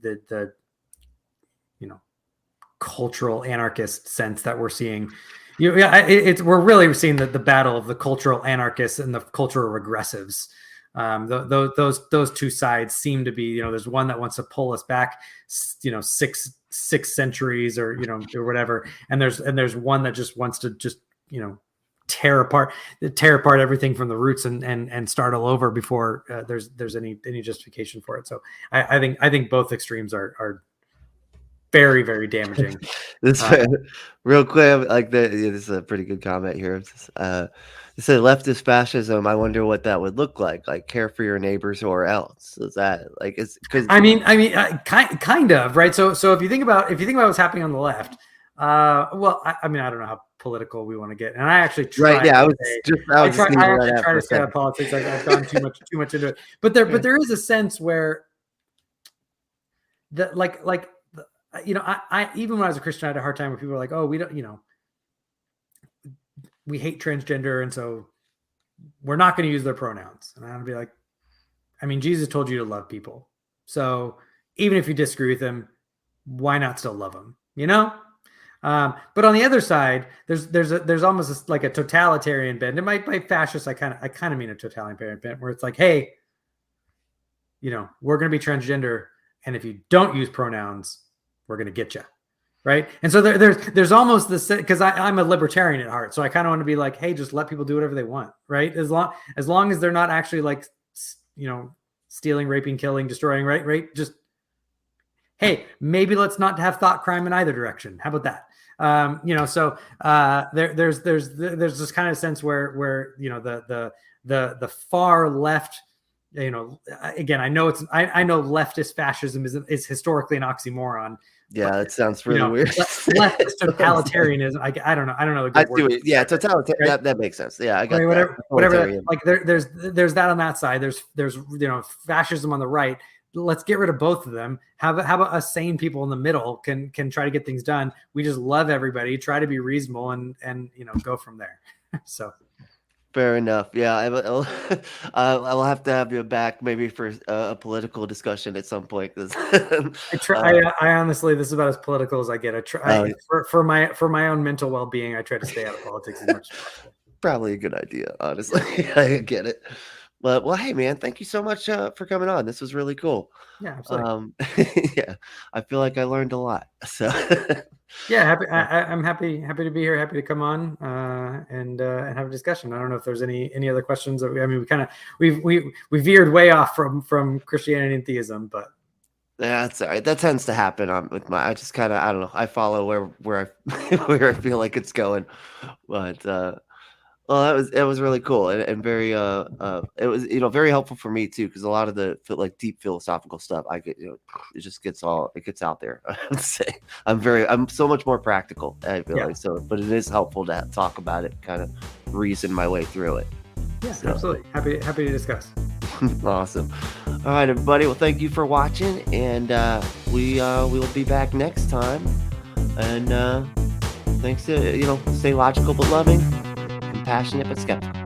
cultural anarchist sense that we're seeing. We're really seeing the battle of the cultural anarchists and the cultural regressives. Those two sides seem to be, there's one that wants to pull us back, six centuries or whatever, and there's one that just wants to tear apart everything from the roots and start all over before there's any justification for it. So I think both extremes are very, very damaging. This real quick, like this is a pretty good comment here. It said leftist fascism. I wonder what that would look like. Like care for your neighbors or else. Is that like it's because kind of right. So if you think about what's happening on the left, well, I don't know how political we want to get, and I actually try. Right, yeah, I try to stay out of politics. I've gone too much into it, but there is a sense where that I even when I was a Christian, I had a hard time when people were like, oh, we don't, we hate transgender, and so we're not going to use their pronouns. And I'd be like, I mean, Jesus told you to love people, so even if you disagree with them, why not still love them? But on the other side, there's almost like a totalitarian bent. And by fascist, I kind of mean a totalitarian bent, where it's like, hey, we're going to be transgender, and if you don't use pronouns, we're going to get you, right? And so there's almost this, because I'm a libertarian at heart, so I kind of want to be like, hey, just let people do whatever they want, right? As long as they're not actually like, stealing, raping, killing, destroying, right? Just, hey, maybe let's not have thought crime in either direction. How about that? So there's this kind of sense where the far left, again, I know leftist fascism is historically an oxymoron. Yeah, it sounds really weird. Leftist totalitarianism. I don't know. I do it. Yeah, totalitarian. Right? That makes sense. Yeah, I got whatever. Like there's that on that side. There's fascism on the right. Let's get rid of both of them. How about us sane people in the middle can try to get things done? We just love everybody, try to be reasonable, and go from there. So. Fair enough. Yeah, I'll have to have you back maybe for a political discussion at some point. I honestly, this is about as political as I get. For my own mental well-being, I try to stay out of politics as much as possible. Probably a good idea, honestly. I get it. But well, hey man, thank you so much for coming on. This was really cool. Yeah, absolutely. Yeah, I feel like I learned a lot. So yeah, I'm happy to be here. Happy to come on and have a discussion. I don't know if there's any other questions. We veered way off from Christianity and theism, but yeah, that's all right. That tends to happen with I just kind of, I don't know. I follow where where I feel like it's going, but. Well, it was really cool and very it was very helpful for me too, because a lot of the deep philosophical stuff I get it just gets out there. I would say I'm so much more practical, I feel like, so, but it is helpful to talk about it, kind of reason my way through it. Yeah, so. Absolutely. Happy to discuss. Awesome. All right, everybody. Well, thank you for watching, and we will be back next time. And thanks to stay logical but loving. Passionate but skeptical.